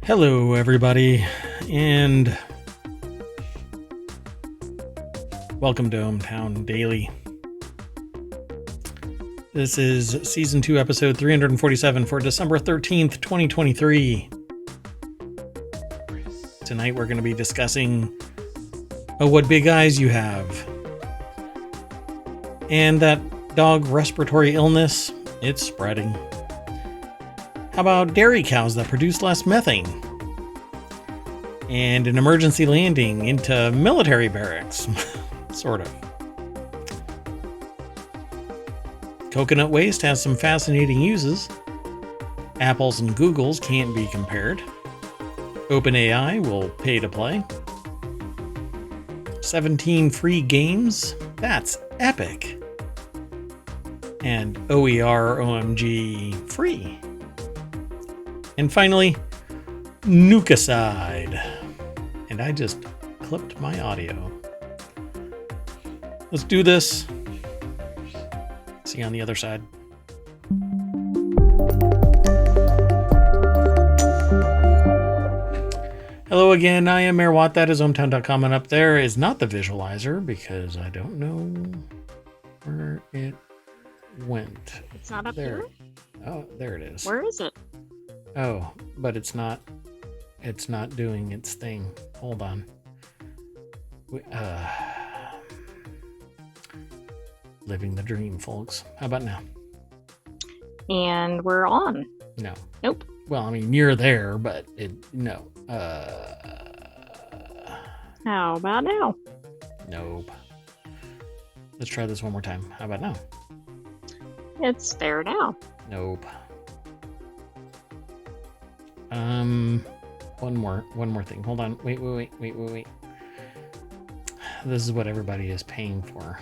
Hello, everybody, and welcome to ohmTown Daily. This is Season 2, Episode 347 for December 13th, 2023. Tonight we're going to be discussing what big eyes you have. And that dog respiratory illness, it's spreading. How about dairy cows that produce less methane? And an emergency landing into military barracks. Sort of. Coconut waste has some fascinating uses. Apples and Googles can't be compared. OpenAI will pay to play. 17 free games? That's epic. And OER OMG free. And finally, Nukedicide. And I just clipped my audio. Let's do this. See you on the other side. Hello again, I am Mayor Watt. That is ohmTown.com, and up there is not the visualizer because I don't know where it went. It's not up there. here? Oh, there it is. Where is it? Oh, but it's not doing its thing. Hold on. Living the dream, folks. How about now? And we're on. No. Nope. Well, I mean, you're there, but no. How about now? Nope. Let's try this one more time. How about now? It's there now. Nope. One more thing. Hold on. Wait. This is what everybody is paying for.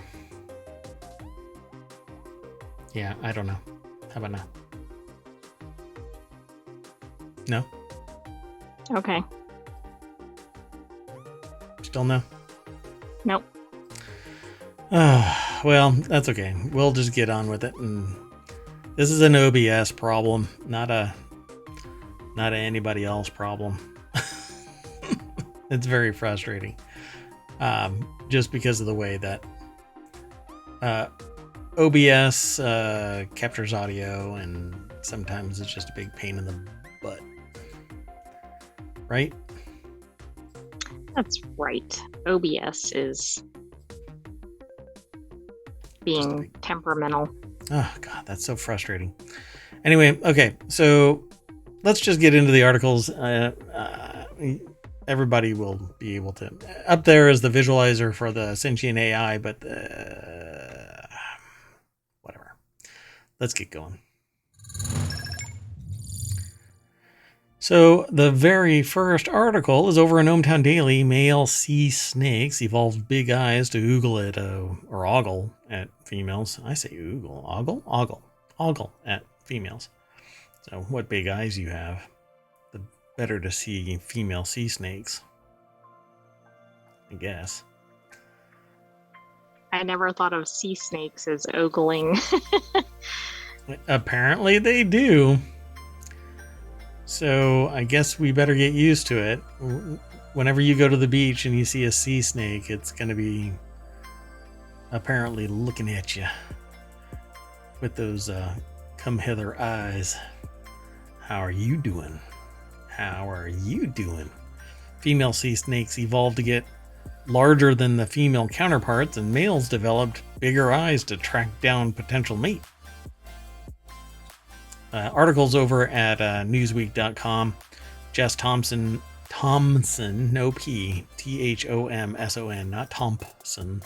Yeah, I don't know. How about now? No? Okay. Still no? Nope. Well, that's okay. We'll just get on with it. And this is an OBS problem, not a anybody else problem. It's very frustrating. Just because of the way that OBS captures audio, and sometimes it's just a big pain in the butt. Right? That's right. OBS is being temperamental. Oh, God, that's so frustrating. Anyway, okay, so let's just get into the articles. Everybody will be able to. Up there is the visualizer for the sentient AI, but whatever. Let's get going. So the very first article is over in ohmTown Daily. Male sea snakes evolved big eyes to oogle at or ogle at females. I say oogle, ogle at females. So what big eyes you have, the better to see female sea snakes, I guess. I never thought of sea snakes as ogling. Apparently they do. So I guess we better get used to it. Whenever you go to the beach and you see a sea snake, it's going to be apparently looking at you with those come hither eyes. How are you doing? How are you doing? Female sea snakes evolved to get larger than the female counterparts, and males developed bigger eyes to track down potential mate. Articles over at Newsweek.com. Jess Thompson, no P, Thomson, not Thompson,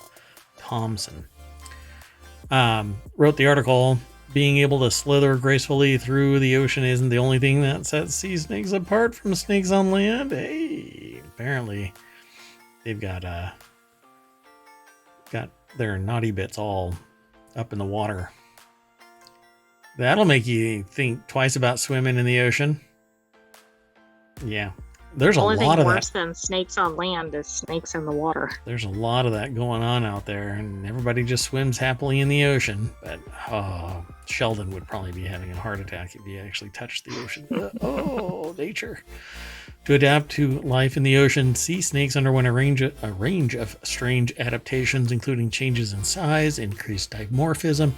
wrote the article. Being able to slither gracefully through the ocean isn't the only thing that sets sea snakes apart from snakes on land. Hey, apparently they've got their naughty bits all up in the water. That'll make you think twice about swimming in the ocean. Yeah, there's a Only lot thing of worse that. than snakes on land is snakes in the water. There's a lot of that going on out there, and everybody just swims happily in the ocean. But oh, Sheldon would probably be having a heart attack if he actually touched the ocean. Oh, nature. To adapt to life in the ocean, sea snakes underwent a range of strange adaptations, including changes in size, increased dimorphism,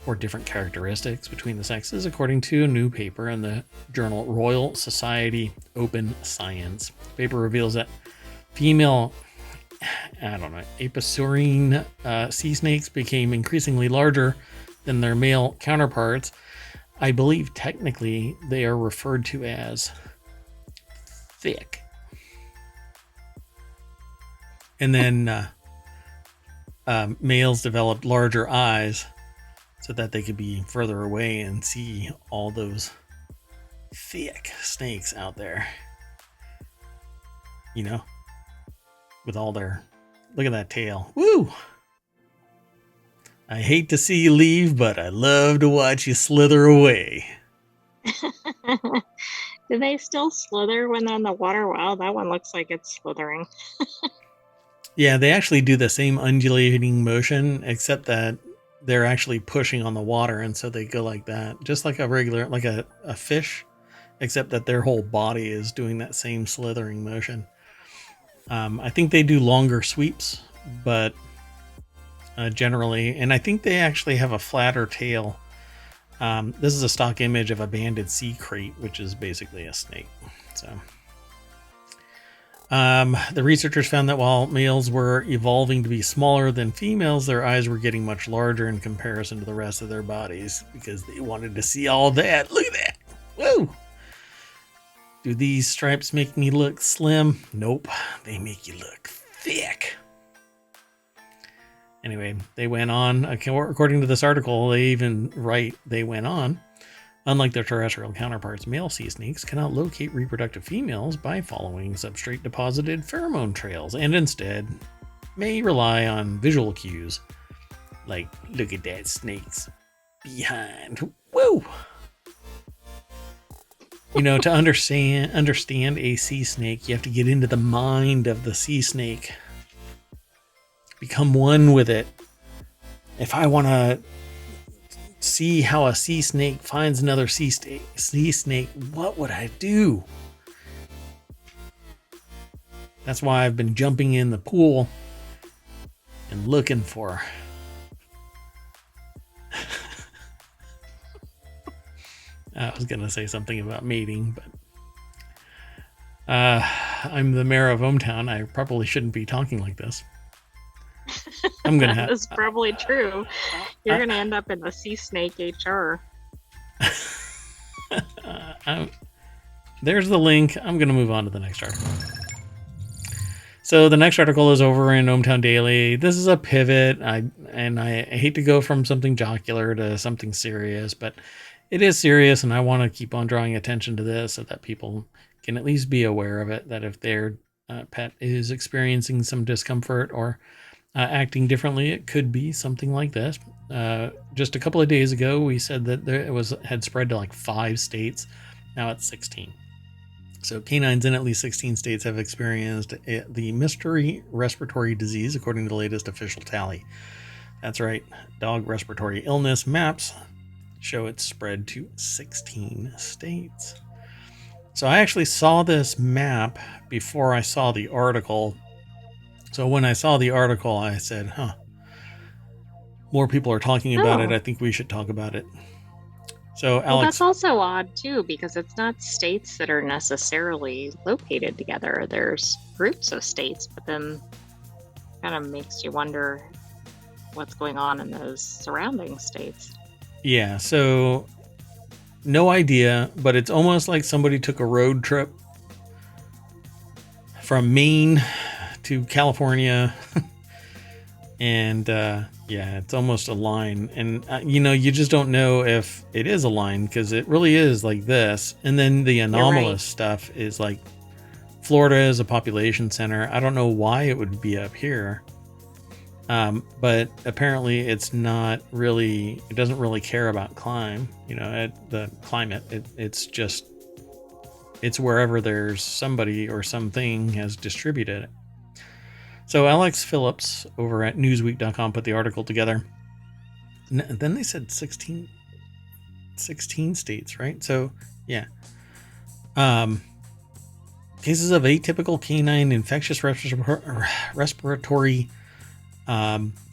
or different characteristics between the sexes, according to a new paper in the journal Royal Society Open Science. The paper reveals that female, aposaurine sea snakes became increasingly larger than their male counterparts. I believe technically they are referred to as thick. And then males developed larger eyes so that they could be further away and see all those thick snakes out there. You know, with all their, look at that tail. Woo! I hate to see you leave, but I love to watch you slither away. Do they still slither when they're in the water? Wow, that one looks like it's slithering. Yeah, they actually do the same undulating motion, except that they're actually pushing on the water, and so they go like that, just like a regular, like a fish, except that their whole body is doing that same slithering motion. I think they do longer sweeps, but generally, and I think they actually have a flatter tail. This is a stock image of a banded sea crate, which is basically a snake. So, the researchers found that while males were evolving to be smaller than females, their eyes were getting much larger in comparison to the rest of their bodies because they wanted to see all that. Look at that! Whoa! Do these stripes make me look slim? Nope. They make you look thick. Anyway, they went on. According to this article, they even write they went on. Unlike their terrestrial counterparts, male sea snakes cannot locate reproductive females by following substrate-deposited pheromone trails, and instead may rely on visual cues, like, look at that snake's behind. Whoa! You know, to understand a sea snake, you have to get into the mind of the sea snake. Become one with it. If I want to see how a sea snake finds another sea snake, what would I do? That's why I've been jumping in the pool and looking for. I was going to say something about mating, but I'm the mayor of ohmTown. I probably shouldn't be talking like this. I'm going to have... That's probably true. You're going to end up in the sea snake HR. There's the link. I'm going to move on to the next article. So the next article is over in ohmTown Daily. This is a pivot. I hate to go from something jocular to something serious, but it is serious, and I want to keep on drawing attention to this so that people can at least be aware of it, that if their pet is experiencing some discomfort or acting differently, it could be something like this. Just a couple of days ago, we said that it had spread to like 5 states. Now it's 16. So canines in at least 16 states have experienced the mystery respiratory disease, according to the latest official tally. That's right. Dog respiratory illness maps show it's spread to 16 states. So I actually saw this map before I saw the article. So when I saw the article, I said, more people are talking about it. I think we should talk about it. So, Alex. Well, that's also odd, too, because it's not states that are necessarily located together. There's groups of states, but then kind of makes you wonder what's going on in those surrounding states. Yeah, so no idea, but it's almost like somebody took a road trip from Maine to California. And yeah, it's almost a line. And, you just don't know if it is a line because it really is like this. And then the anomalous stuff is like Florida is a population center. I don't know why it would be up here. But apparently it's not really, it doesn't really care about the climate. It's just It's wherever there's somebody or something has distributed it. So Alex Phillips over at Newsweek.com put the article together. Then they said 16 states, right? So, yeah. Cases of atypical canine infectious respiratory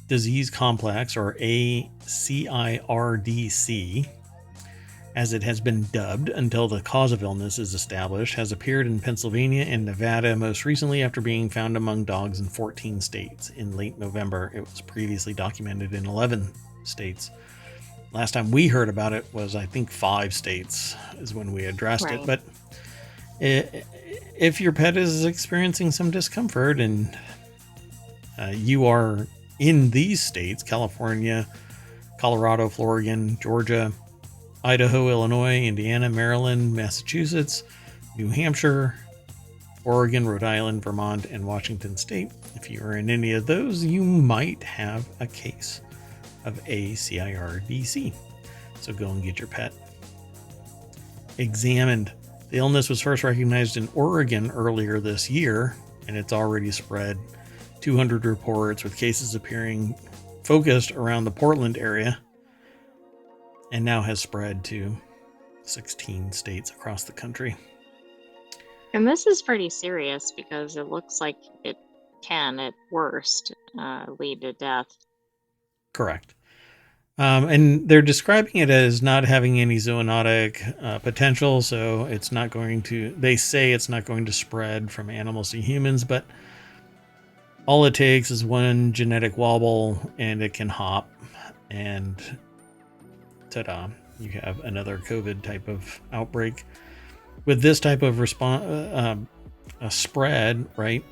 disease complex, or ACIRDC, as it has been dubbed until the cause of illness is established, has appeared in Pennsylvania and Nevada most recently after being found among dogs in 14 states. In late November, it was previously documented in 11 states. Last time we heard about it was, I think, 5 states is when we addressed it. But if your pet is experiencing some discomfort and you are in these states, California, Colorado, Florida, Georgia, Idaho, Illinois, Indiana, Maryland, Massachusetts, New Hampshire, Oregon, Rhode Island, Vermont, and Washington State. If you are in any of those, you might have a case of ACIRDC. So go and get your pet examined. The illness was first recognized in Oregon earlier this year, and it's already spread 200 reports, with cases appearing focused around the Portland area, and now has spread to 16 states across the country. And this is pretty serious because it looks like it can, at worst, lead to death. Correct. And they're describing it as not having any zoonotic potential, so it's not going to, they say it's not going to spread from animals to humans, but all it takes is one genetic wobble and it can hop, and ta-da, you have another COVID type of outbreak. With this type of a spread, right,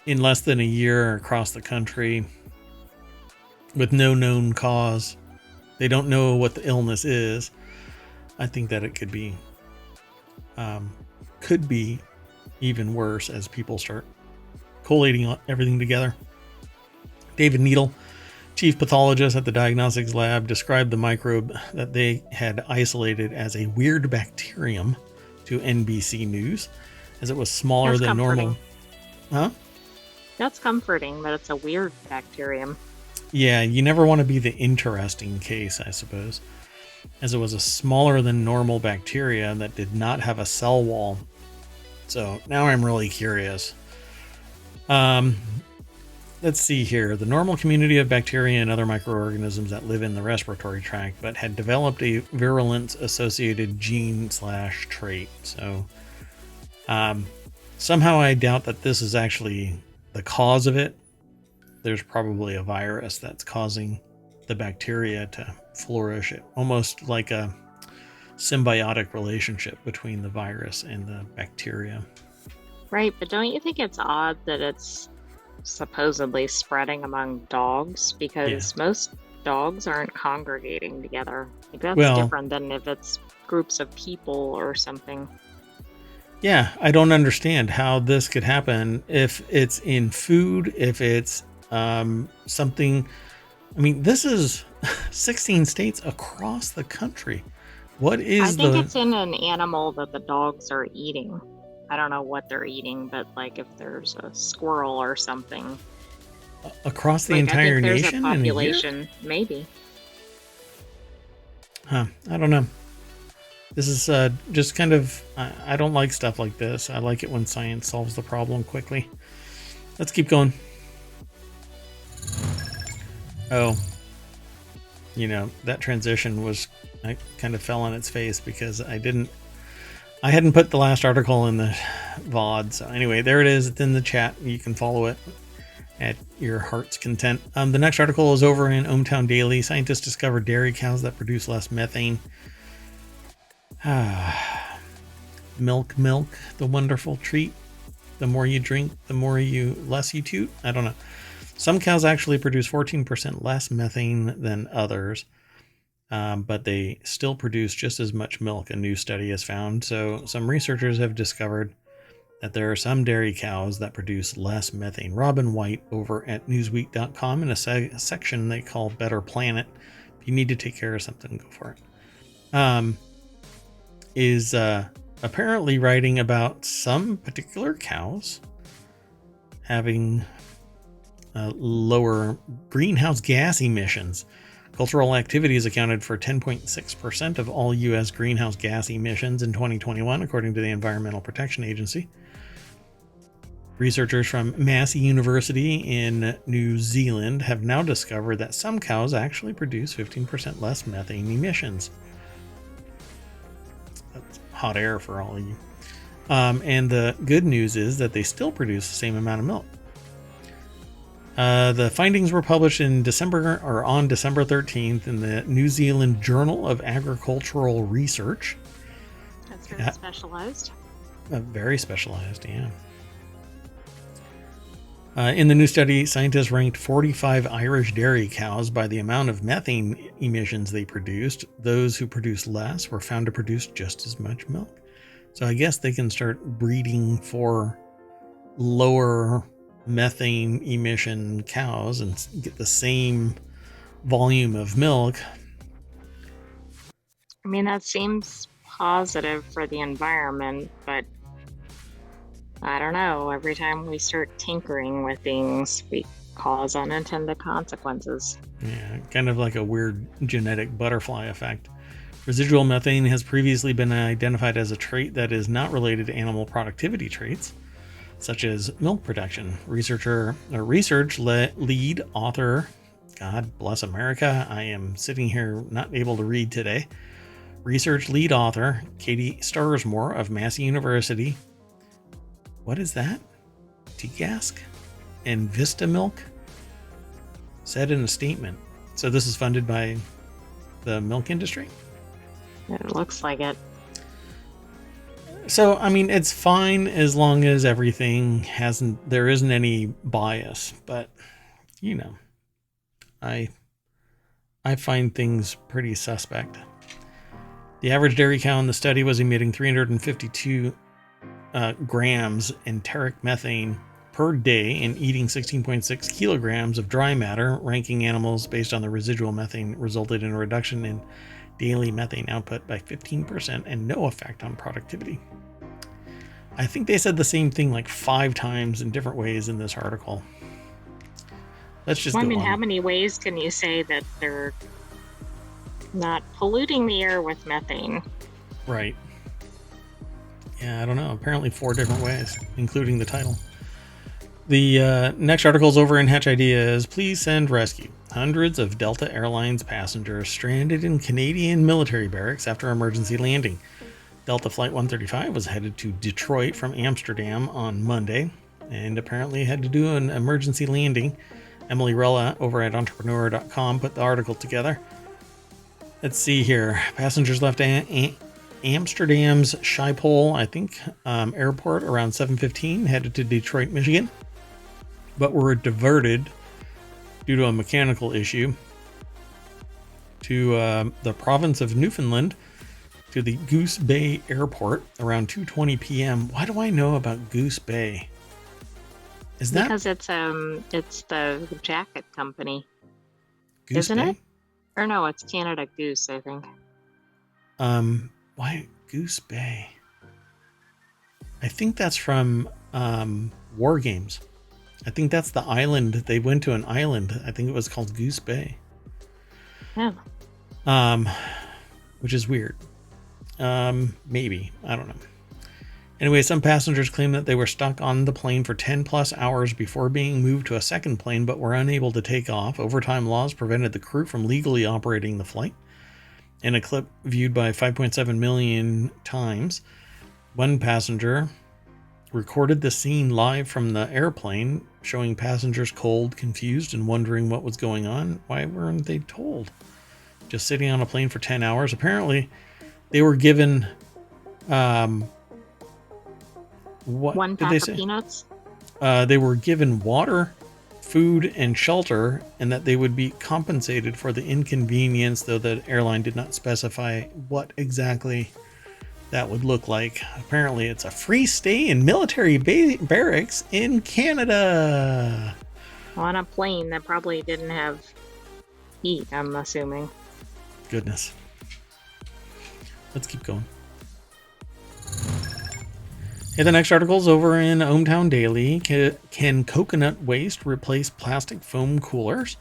in less than a year across the country with no known cause, they don't know what the illness is. I think that it could be even worse as people start collating everything together. David Needle, chief pathologist at the diagnostics lab, described the microbe that they had isolated as a weird bacterium to NBC News, as it was smaller than normal. Huh? That's comforting that it's a weird bacterium. Yeah, you never want to be the interesting case, I suppose, as it was a smaller than normal bacteria that did not have a cell wall. So now I'm really curious. Let's see here. The normal community of bacteria and other microorganisms that live in the respiratory tract, but had developed a virulence associated gene/trait. So somehow I doubt that this is actually the cause of it. There's probably a virus that's causing the bacteria to flourish, almost like a symbiotic relationship between the virus and the bacteria. Right, but don't you think it's odd that it's supposedly spreading among dogs? Because most dogs aren't congregating together. Like, that's different than if it's groups of people or something. Yeah, I don't understand how this could happen. If it's in food, if it's something. I mean, this is 16 states across the country. What is I think it's in an animal that the dogs are eating. I don't know what they're eating, but like if there's a squirrel or something across the entire nation, there's a population, maybe. Huh? I don't know. This is just kind of. I don't like stuff like this. I like it when science solves the problem quickly. Let's keep going. Oh, that transition I kind of fell on its face because I hadn't put the last article in the VOD. So anyway, there it is. It's in the chat. You can follow it at your heart's content. The next article is over in ohmTown Daily. Scientists discover dairy cows that produce less methane. Milk, the wonderful treat. The more you drink, the less you toot. I don't know. Some cows actually produce 14% less methane than others, but they still produce just as much milk, a new study has found. So some researchers have discovered that there are some dairy cows that produce less methane. Robin White over at Newsweek.com in a section they call Better Planet. If you need to take care of something, go for it. Is apparently writing about some particular cows having lower greenhouse gas emissions. Cultural activities accounted for 10.6% of all U.S. greenhouse gas emissions in 2021, according to the Environmental Protection Agency. Researchers from Massey University in New Zealand have now discovered that some cows actually produce 15% less methane emissions. That's hot air for all of you. And the good news is that they still produce the same amount of milk. The findings were published in December or on December 13th in the New Zealand Journal of Agricultural Research. That's very specialized. Very specialized, yeah. In the new study, scientists ranked 45 Irish dairy cows by the amount of methane emissions they produced. Those who produced less were found to produce just as much milk. So I guess they can start breeding for lower methane emission cows and get the same volume of milk. I mean, that seems positive for the environment, but I don't know. Every time we start tinkering with things, we cause unintended consequences. Yeah, kind of like a weird genetic butterfly effect. Residual methane has previously been identified as a trait that is not related to animal productivity traits, such as milk production. Research lead author, God bless America, I am sitting here not able to read today. Research lead author Katie Starsmore of Massey University. What is that? Tegask and Vista Milk said in a statement. So this is funded by the milk industry? It looks like it. So, I mean, it's fine as long as everything there isn't any bias, but you know, I find things pretty suspect. The average dairy cow in the study was emitting 352 grams enteric methane per day and eating 16.6 kilograms of dry matter. Ranking animals based on the residual methane resulted in a reduction in daily methane output by 15% and no effect on productivity. I think they said the same thing like 5 times in different ways in this article. Let's just I mean, how many ways can you say that they're not polluting the air with methane? Right. Yeah, I don't know. Apparently 4 different ways, including the title. The next article is over in Hatch Ideas. Please send rescue. Hundreds of Delta Airlines passengers stranded in Canadian military barracks after emergency landing. Delta Flight 135 was headed to Detroit from Amsterdam on Monday and apparently had to do an emergency landing. Emily Rella over at entrepreneur.com put the article together. Let's see here. Passengers left Amsterdam's Schiphol, I think, airport around 7:15, headed to Detroit, Michigan, but were diverted due to a mechanical issue to the province of Newfoundland to the Goose Bay Airport around 2:20 p.m. Why do I know about Goose Bay? Is that because it's the jacket company, Goose isn't Bay? it? Or no, it's Canada Goose, I think. Why Goose Bay? I think that's from War Games. I think that's the island. They went to an island. I think it was called Goose Bay. Yeah. Which is weird. Maybe. I don't know. Anyway, some passengers claim that they were stuck on the plane for 10 plus hours before being moved to a second plane, but were unable to take off. Overtime laws prevented the crew from legally operating the flight. In a clip viewed by 5.7 million times, one passenger recorded the scene live from the airplane, showing passengers cold, confused, and wondering what was going on. Why weren't they told? Just sitting on a plane for 10 hours. Apparently, they were given what 1 did pack they of say? peanuts. They were given water, food, and shelter, and that they would be compensated for the inconvenience, though the airline did not specify what exactly that would look like. Apparently, it's a free stay in military barracks in Canada. On a plane that probably didn't have heat, I'm assuming. Goodness. Let's keep going. Okay, the next article is over in ohmTown Daily. Can coconut waste replace plastic foam coolers?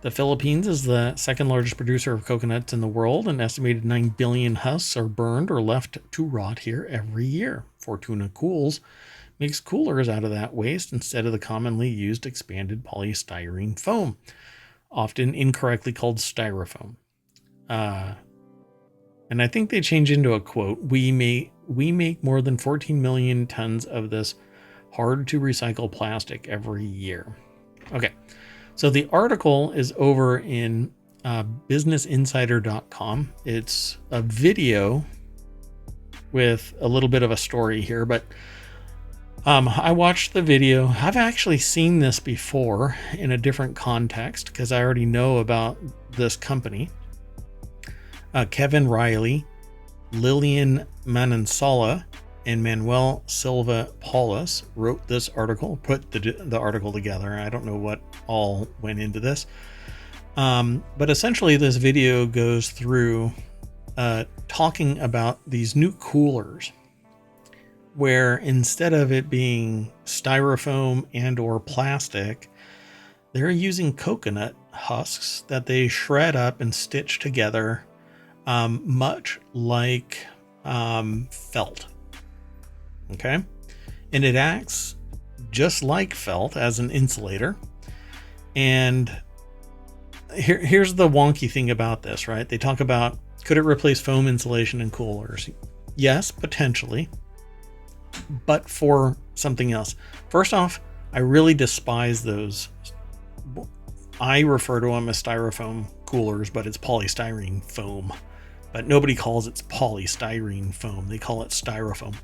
The Philippines is the second largest producer of coconuts in the world. An estimated 9 billion husks are burned or left to rot here every year. Fortuna Cools makes coolers out of that waste instead of the commonly used expanded polystyrene foam, often incorrectly called styrofoam. And I think they change into a quote. We make more than 14 million tons of this hard to recycle plastic every year. Okay, so the article is over in businessinsider.com. It's a video with a little bit of a story here, but I watched the video. I've actually seen this before in a different context because I already know about this company. Kevin Riley, Lillian Manansala, and Manuel Silva Paulus wrote this article, put the article together. I don't know what all went into this. But essentially this video goes through talking about these new coolers where instead of it being styrofoam and or plastic, they're using coconut husks that they shred up and stitch together, much like felt. Okay, and it acts just like felt as an insulator. And here's the wonky thing about this, right? They talk about, could it replace foam insulation in coolers? Yes, potentially, but for something else. First off, I really despise those. I refer to them as styrofoam coolers, but it's polystyrene foam. But nobody calls it polystyrene foam. They call it styrofoam.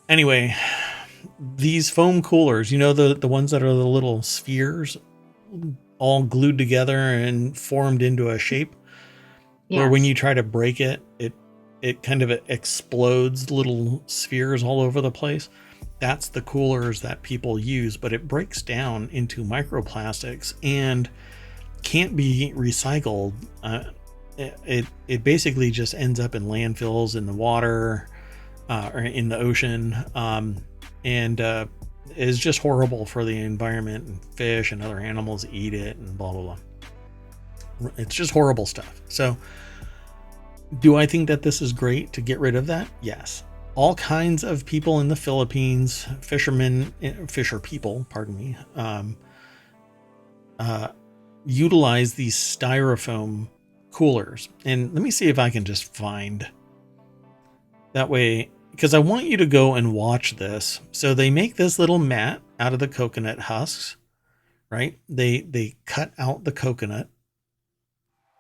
Anyway, these foam coolers, you know, the ones that are the little spheres all glued together and formed into a shape, where when you try to break it, it kind of explodes little spheres all over the place. That's the coolers that people use, but it breaks down into microplastics and can't be recycled. It basically just ends up in landfills, in the water, or in the ocean, and is just horrible for the environment, and fish and other animals eat it and blah blah blah. It's just horrible stuff. So do I think that this is great to get rid of that? Yes. All kinds of people in the Philippines, fisher people, pardon me, utilize these styrofoam coolers. And let me see if I can just find that way, because I want you to go and watch this. So they make this little mat out of the coconut husks, right? They cut out the coconut,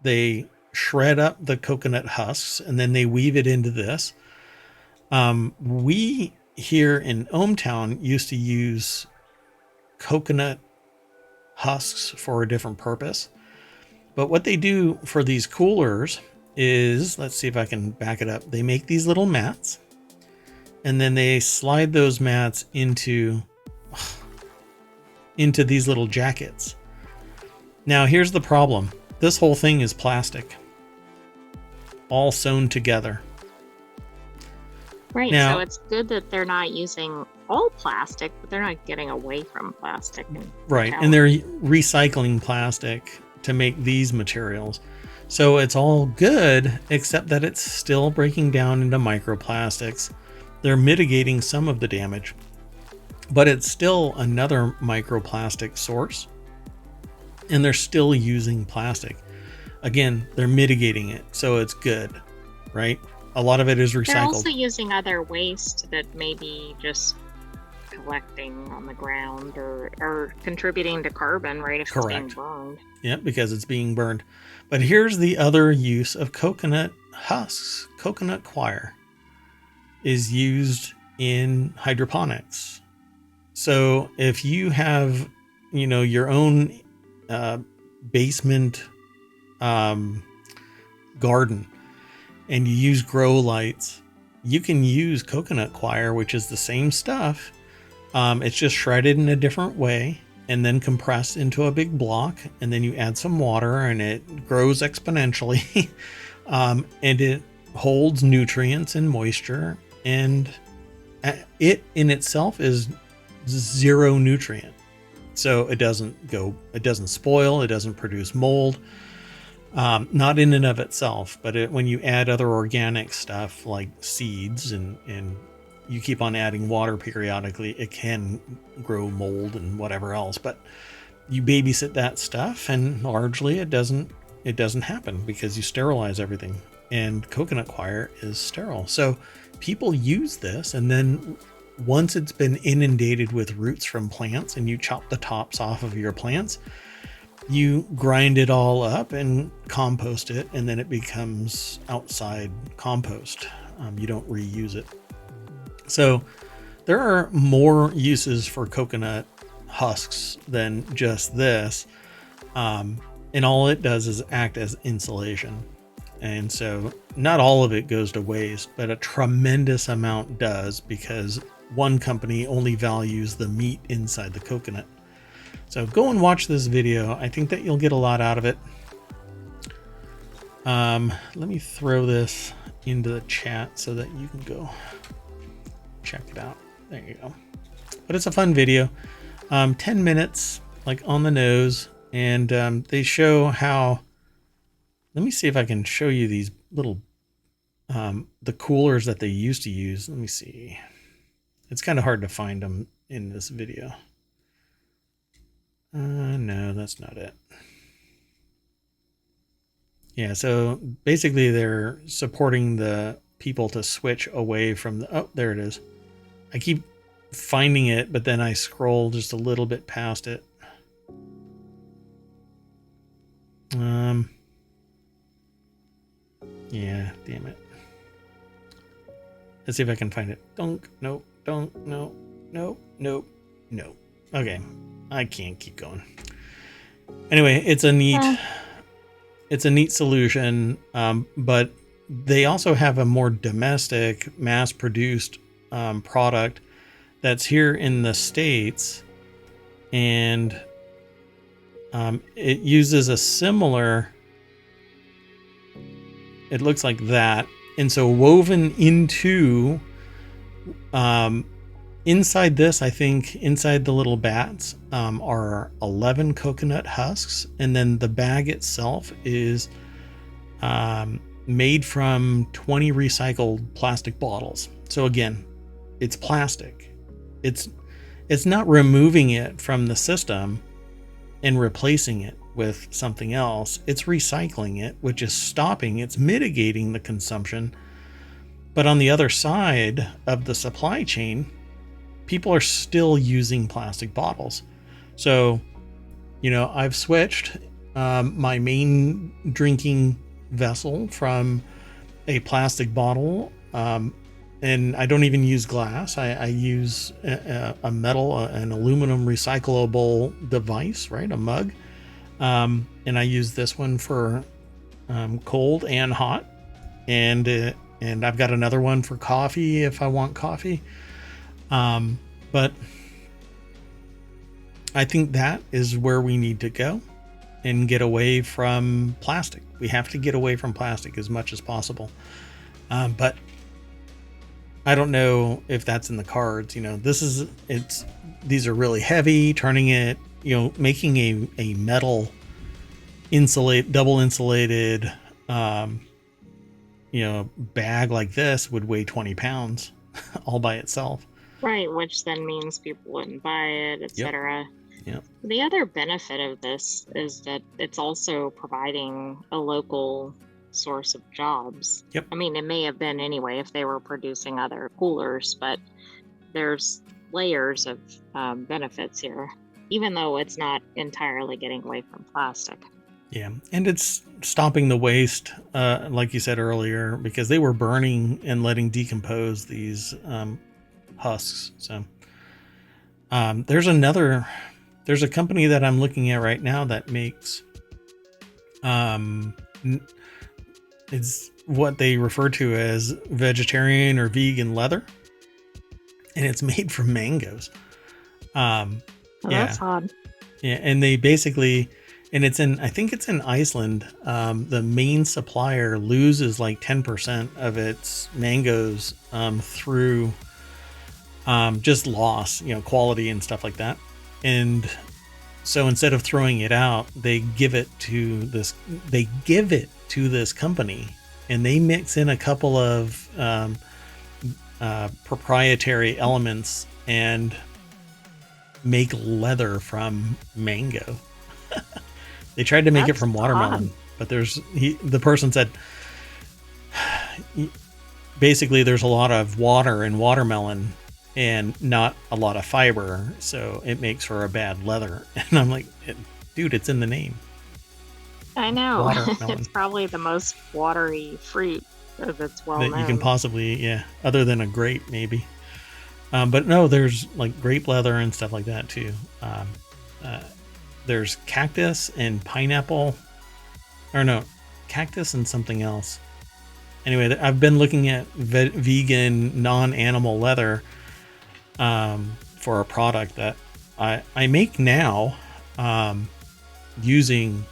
they shred up the coconut husks, and then they weave it into this. We here in ohmTown used to use coconut husks for a different purpose. But what they do for these coolers is, let's see if I can back it up. They make these little mats, and then they slide those mats into these little jackets. Now, here's the problem. This whole thing is plastic, all sewn together. Right. Now, so it's good that they're not using all plastic, but they're not getting away from plastic. Right. And they're recycling plastic to make these materials. So it's all good, except that it's still breaking down into microplastics. They're mitigating some of the damage, but it's still another microplastic source. And they're still using plastic. Again, they're mitigating it, so it's good, right? A lot of it is recycled. They're also using other waste that may be just collecting on the ground or contributing to carbon, right? If Correct. It's being burned. Yeah, because it's being burned. But here's the other use of coconut husks. Coconut coir is used in hydroponics. So if you have, your own basement garden and you use grow lights, you can use coconut coir, which is the same stuff. It's just shredded in a different way and then compressed into a big block, and then you add some water and it grows exponentially. And it holds nutrients and moisture, and it in itself is 0 nutrient. So it doesn't spoil, it doesn't produce mold. Not in and of itself, but when you add other organic stuff like seeds and you keep on adding water periodically, it can grow mold and whatever else. But you babysit that stuff, and largely it doesn't happen because you sterilize everything. And coconut coir is sterile. So people use this, and then once it's been inundated with roots from plants and you chop the tops off of your plants, you grind it all up and compost it, and then it becomes outside compost. You don't reuse it. So there are more uses for coconut husks than just this. And all it does is act as insulation. And so not all of it goes to waste, but a tremendous amount does, because one company only values the meat inside the coconut. So go and watch this video. I think that you'll get a lot out of it. Let me throw this into the chat so that you can go check it out. There you go. But it's a fun video. 10 minutes, like on the nose. And they show how, let me see if I can show you these little, the coolers that they used to use. Let me see. It's kind of hard to find them in this video. No, that's not it. Yeah, so basically they're supporting the people to switch away from the, oh, there it is. I keep finding it, but then I scroll just a little bit past it. Yeah, damn it. Let's see if I can find it. Don't, nope, don't, no, nope, nope, nope. Okay, I can't keep going. Anyway, it's a neat solution, but they also have a more domestic, mass-produced product that's here in the States, and it uses a similar, it looks like that, and so woven into inside this, I think inside the little bats are 11 coconut husks, and then the bag itself is made from 20 recycled plastic bottles. So again, it's plastic. It's not removing it from the system and replacing it with something else. It's recycling it, which is stopping, it's mitigating the consumption. But on the other side of the supply chain, people are still using plastic bottles. So, you know, I've switched my main drinking vessel from a plastic bottle, and I don't even use glass. I use a metal, an aluminum recyclable device, right? A mug. And I use this one for cold and hot. And I've got another one for coffee if I want coffee. But I think that is where we need to go and get away from plastic. We have to get away from plastic as much as possible. But I don't know if that's in the cards. You know, these are really heavy, turning it, you know, making a metal double insulated, you know, bag like this would weigh 20 pounds all by itself. Right, which then means people wouldn't buy it, etc. Yep. The other benefit of this is that it's also providing a local source of jobs. Yep. I mean, it may have been anyway if they were producing other coolers, but there's layers of benefits here, even though it's not entirely getting away from plastic. Yeah, and it's stopping the waste, like you said earlier, because they were burning and letting decompose these husks. So there's a company that I'm looking at right now that makes it's what they refer to as vegetarian or vegan leather, and it's made from mangoes. That's odd. Yeah, and they basically, and I think it's in Iceland. The main supplier loses like 10% of its mangoes through just loss, quality and stuff like that. And so instead of throwing it out, they give it to this company, and they mix in a couple of proprietary elements and make leather from mango. They tried to make it from watermelon, but the person said basically there's a lot of water in watermelon and not a lot of fiber, so it makes for a bad leather. And I'm like, dude, it's in the name. I know. It's probably the most watery fruit that's well known. You can possibly, other than a grape maybe. But no, there's like grape leather and stuff like that too. There's cactus and pineapple, or no, cactus and something else. Anyway, I've been looking at vegan non-animal leather for a product that I make now using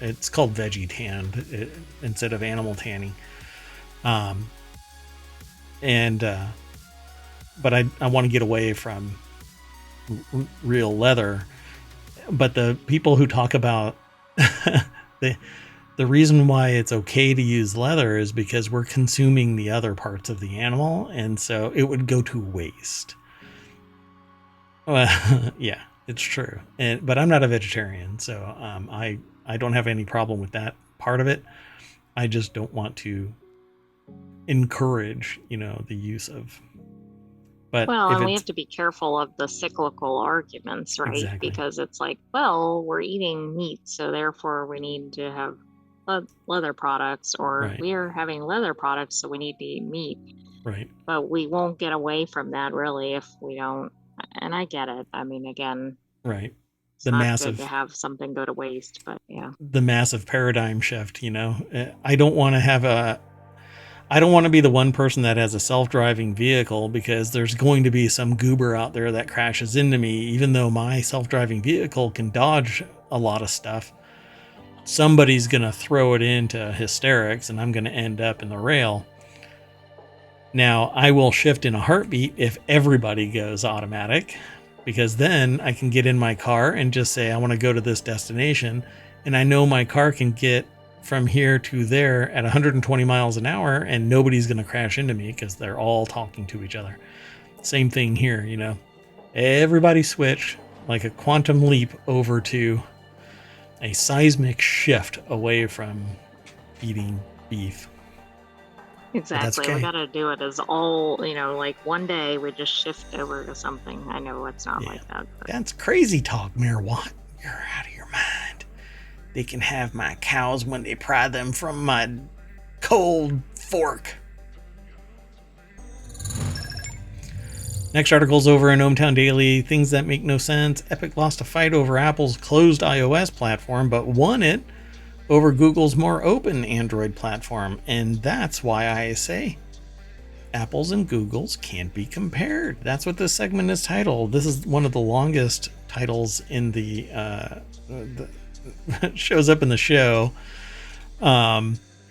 it's called veggie tanned instead of animal tanning. But I want to get away from real leather. But the people who talk about the reason why it's okay to use leather is because we're consuming the other parts of the animal, and so it would go to waste. Well, yeah, it's true. But I'm not a vegetarian, so I don't have any problem with that part of it. I just don't want to encourage, the use of. But and we have to be careful of the cyclical arguments, right? Exactly. Because it's like, well, we're eating meat, so therefore we need to have leather products, or right. we're having leather products, so we need to eat meat. Right. But we won't get away from that really if we don't. And I get it. I mean, again, right. The massive good to have something go to waste, but yeah. The massive paradigm shift, I don't want to be the one person that has a self-driving vehicle, because there's going to be some goober out there that crashes into me. Even though my self-driving vehicle can dodge a lot of stuff, somebody's going to throw it into hysterics and I'm going to end up in the rail. Now, I will shift in a heartbeat if everybody goes automatic, because then I can get in my car and just say, I want to go to this destination. And I know my car can get from here to there at 120 miles an hour, and nobody's going to crash into me because they're all talking to each other. Same thing here, everybody switch like a quantum leap over to a seismic shift away from eating beef. Exactly. Okay. We got to do it as all, like one day we just shift over to something. I know it's not like that. But. That's crazy talk, Mayor Watt. You're out of your mind. They can have my cows when they pry them from my cold fork. Next article's over in ohmTown Daily. Things that make no sense. Epic lost a fight over Apple's closed iOS platform, but won it over Google's more open Android platform. And that's why I say Apple's and Google's can't be compared. That's what this segment is titled. This is one of the longest titles in the shows up in the show.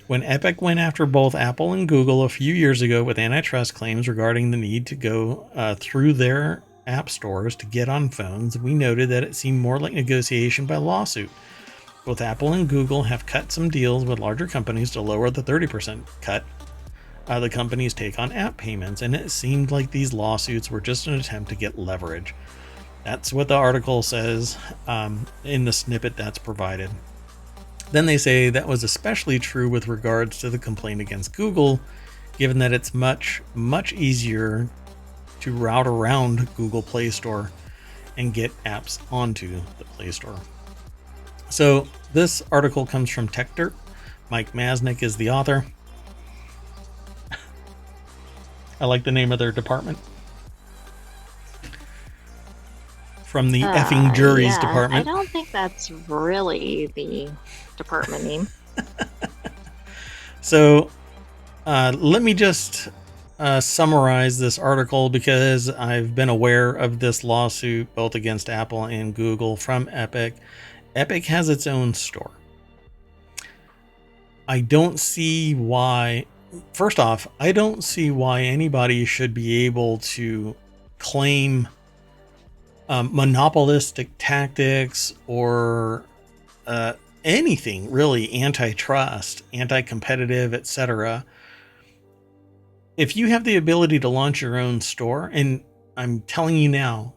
When Epic went after both Apple and Google a few years ago with antitrust claims regarding the need to go through their app stores to get on phones, we noted that it seemed more like negotiation by lawsuit. Both Apple and Google have cut some deals with larger companies to lower the 30% cut the companies take on app payments, and it seemed like these lawsuits were just an attempt to get leverage. That's what the article says in the snippet that's provided. Then they say that was especially true with regards to the complaint against Google, given that it's much, much easier to route around Google Play Store and get apps onto the Play Store. So this article comes from TechDirt. Mike Masnick is the author. I like the name of their department. From the effing juries department. I don't think that's really the department name. So let me just summarize this article, because I've been aware of this lawsuit both against Apple and Google from Epic. Epic has its own store. I don't see why. first off, I don't see why anybody should be able to claim monopolistic tactics or anything really antitrust, anti-competitive, etc. If you have the ability to launch your own store, and I'm telling you now,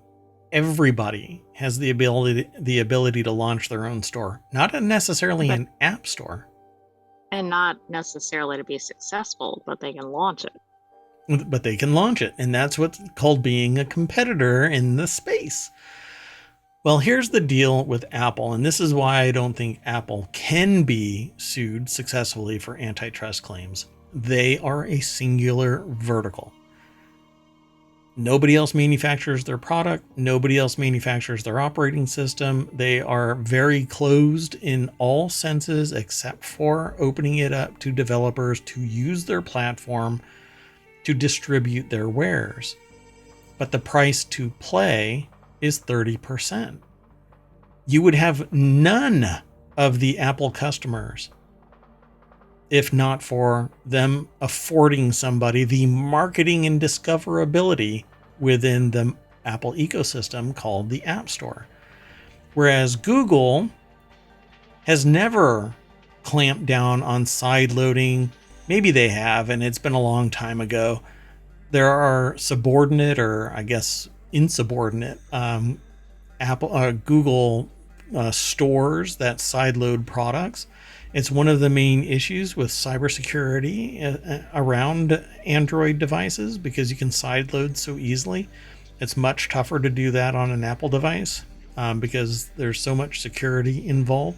everybody has the ability to launch their own store, not necessarily But an app store, and not necessarily to be successful, but they can launch it. but they can launch it, and that's what's called being a competitor in the space. Well, here's the deal with Apple, and this is why I don't think Apple can be sued successfully for antitrust claims. They are a singular vertical. Nobody else manufactures their product. Nobody else manufactures their operating system. They are very closed in all senses except for opening it up to developers to use their platform to distribute their wares. But the price to play is 30%. You would have none of the Apple customers if not for them affording somebody the marketing and discoverability within the Apple ecosystem called the App Store. Whereas Google has never clamped down on side loading. Maybe they have, and it's been a long time ago. There are subordinate, or I guess insubordinate, Google stores that sideload products. It's one of the main issues with cybersecurity around Android devices because you can sideload so easily. It's much tougher to do that on an Apple device because there's so much security involved.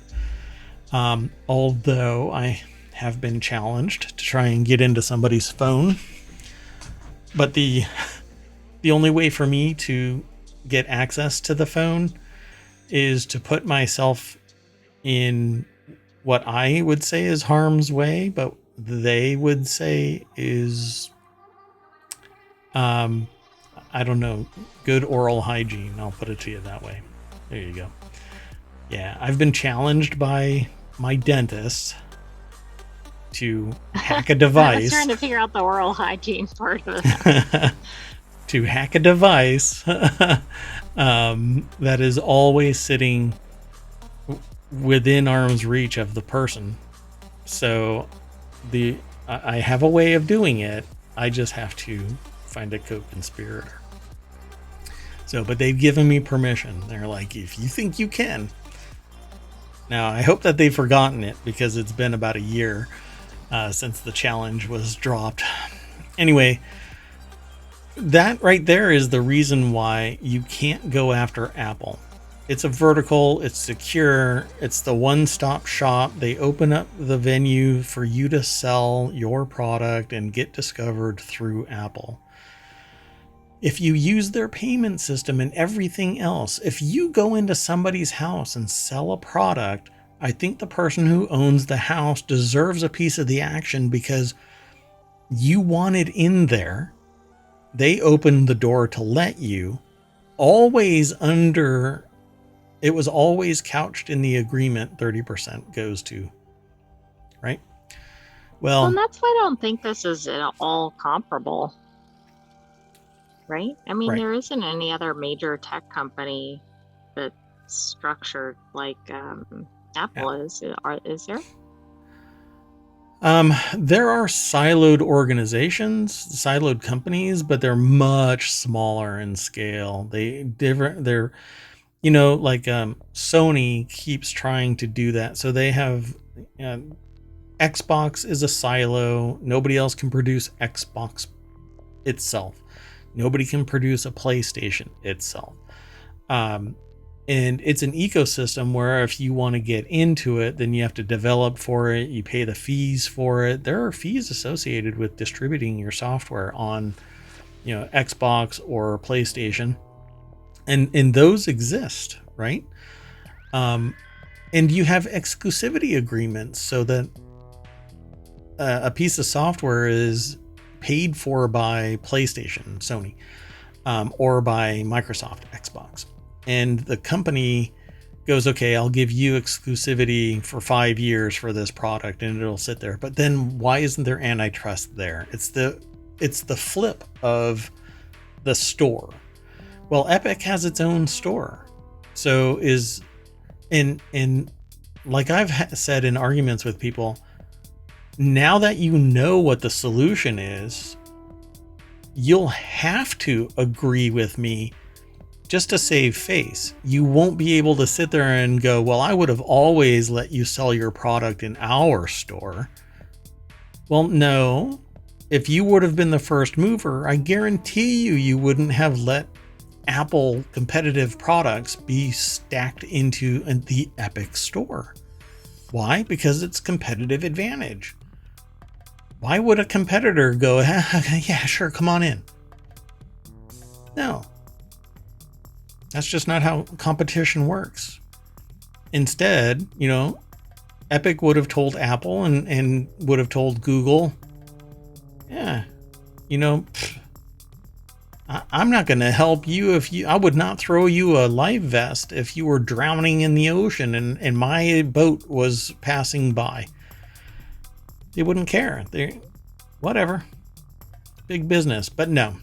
Although I have been challenged to try and get into somebody's phone, but the only way for me to get access to the phone is to put myself in what I would say is harm's way, but they would say is, I don't know, good oral hygiene. I'll put it to you that way. There you go. Yeah, I've been challenged by my dentist to hack a device. I was trying to figure out the oral hygiene part of it. To hack a device that is always sitting within arm's reach of the person. So I have a way of doing it. I just have to find a co-conspirator. So, but they've given me permission. They're like, if you think you can. Now, I hope that they've forgotten it because it's been about a year since the challenge was dropped. Anyway, that right there is the reason why you can't go after Apple. It's a vertical, it's secure, it's the one-stop shop. They open up the venue for you to sell your product and get discovered through Apple. If you use their payment system and everything else, if you go into somebody's house and sell a product, I think the person who owns the house deserves a piece of the action because you wanted in there. They opened the door to let you, always under... It was always couched in the agreement 30% goes to, right? Well, and that's why I don't think this is at all comparable, right? I mean, right. There isn't any other major tech company that's structured like Apple is. Is there? There are siloed organizations, siloed companies, but they're much smaller in scale. They're like Sony keeps trying to do that. So they have Xbox is a silo. Nobody else can produce Xbox itself. Nobody can produce a PlayStation itself. And it's an ecosystem where if you want to get into it, then you have to develop for it. You pay the fees for it. There are fees associated with distributing your software on, Xbox or PlayStation. And those exist, right? And you have exclusivity agreements so that a piece of software is paid for by PlayStation, Sony, or by Microsoft, Xbox. And the company goes, okay, I'll give you exclusivity for 5 years for this product and it'll sit there. But then why isn't there antitrust there? It's the flip of the store. Well, Epic has its own store. So is in like I've said in arguments with people, now that you know what the solution is, you'll have to agree with me just to save face. You won't be able to sit there and go, well, I would have always let you sell your product in our store. Well, no. If you would have been the first mover, I guarantee you wouldn't have let Apple competitive products be stacked into the Epic store. Why? Because it's competitive advantage. Why would a competitor go, yeah, sure, come on in? No. That's just not how competition works. Instead, Epic would have told Apple and would have told Google, yeah, I'm not going to help you I would not throw you a life vest if you were drowning in the ocean and my boat was passing by. They wouldn't care. Whatever. Big business, but no.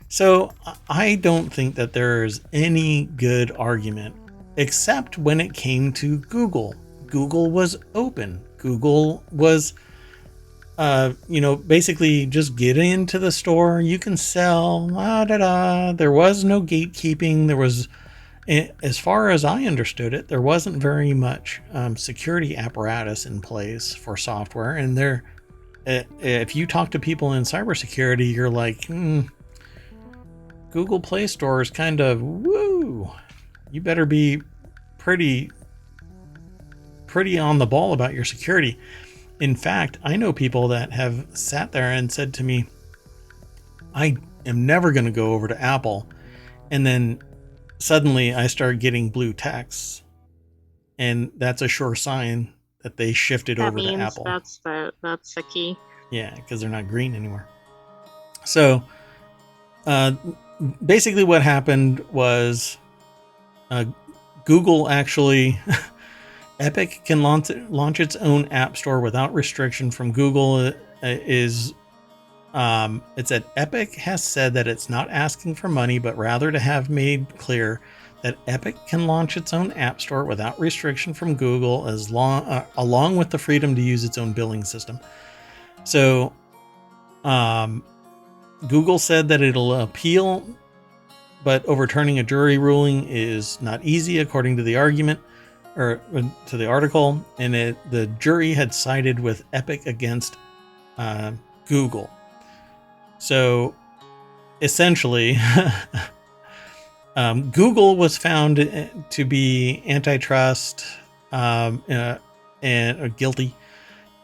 So I don't think that there's any good argument, except when it came to Google. Google was open. Google was, basically just get into the store. You can sell. There was no gatekeeping. There was, as far as I understood it, there wasn't very much security apparatus in place for software. And if you talk to people in cybersecurity, you're like, Google Play Store is kind of woo. You better be pretty on the ball about your security. In fact, I know people that have sat there and said to me, I am never going to go over to Apple. And then suddenly I start getting blue texts. And that's a sure sign that they shifted over to Apple. That's the key. Yeah, because they're not green anymore. So, basically what happened was Google actually Epic can launch its own app store without restriction from Google. It's that Epic has said that it's not asking for money, but rather to have made clear that Epic can launch its own app store without restriction from Google, along with the freedom to use its own billing system. So Google said that it'll appeal, but overturning a jury ruling is not easy, according to the argument, or to the article. And the jury had sided with Epic against Google. So essentially, Google was found to be antitrust and guilty,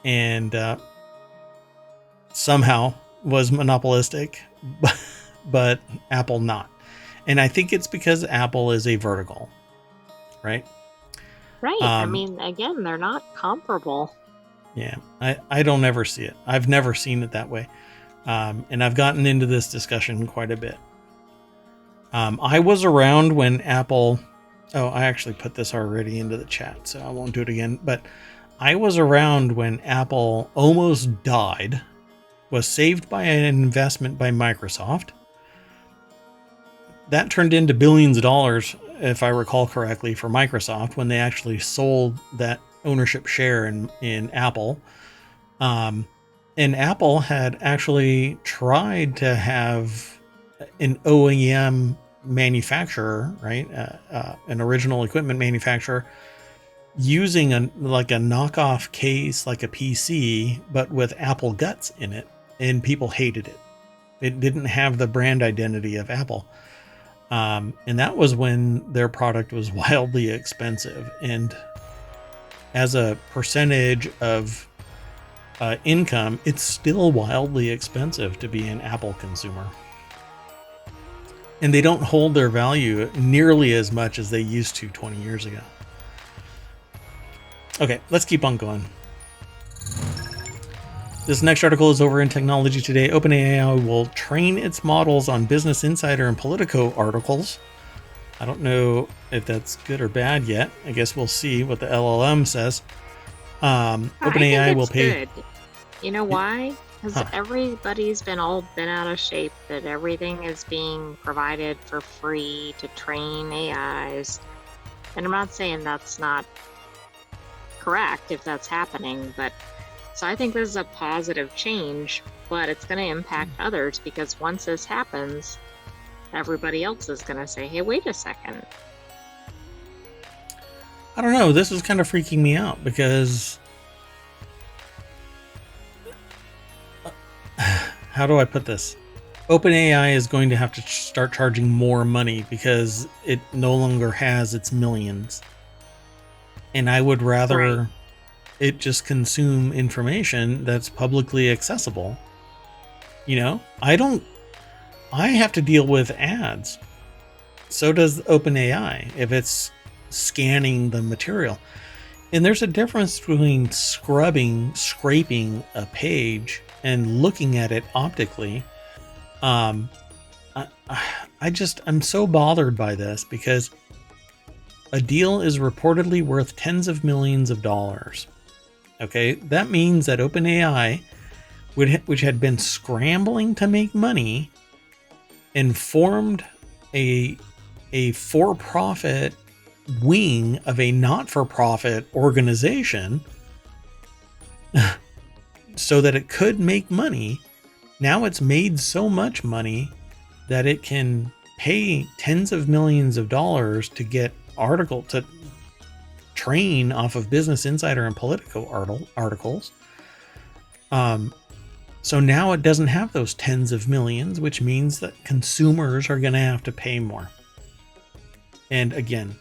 and somehow was monopolistic, but Apple not. And I think it's because Apple is a vertical, right? Right. I mean, again, they're not comparable. Yeah, I don't ever see it. I've never seen it that way. And I've gotten into this discussion quite a bit. I was around when Apple... Oh, I actually put this already into the chat, so I won't do it again. But I was around when Apple almost died, was saved by an investment by Microsoft. That turned into billions of dollars, if I recall correctly, for Microsoft when they actually sold that ownership share in Apple. And Apple had actually tried to have an OEM manufacturer, right? An original equipment manufacturer, using a knockoff case like a PC, but with Apple guts in it, and people hated it. It didn't have the brand identity of Apple. And that was when their product was wildly expensive. And as a percentage of income, it's still wildly expensive to be an Apple consumer. And they don't hold their value nearly as much as they used to 20 years ago. Okay, let's keep on going. This next article is over in Technology Today. OpenAI will train its models on Business Insider and Politico articles. I don't know if that's good or bad yet. I guess we'll see what the LLM says. I think OpenAI will it's pay. good. You know why? Because Huh. everybody's been all bent out of shape that everything is being provided for free to train AIs. And I'm not saying that's not correct if that's happening, but so I think this is a positive change, but it's going to impact others because once this happens, everybody else is going to say, hey, wait a second. I don't know. This is kind of freaking me out because how do I put this? OpenAI is going to have to start charging more money because it no longer has its millions. And I would rather Right. it just consume information that's publicly accessible. You know, I have to deal with ads. So does OpenAI if it's scanning the material. And there's a difference between scraping a page and looking at it optically. Um, I, I'm so bothered by this because a deal is reportedly worth tens of millions of dollars. Okay, that means that OpenAI, which had been scrambling to make money, and formed a for-profit wing of a not-for-profit organization so that it could make money. Now it's made so much money that it can pay tens of millions of dollars to get to train off of Business Insider and Politico articles. So now it doesn't have those tens of millions, which means that consumers are going to have to pay more. And again,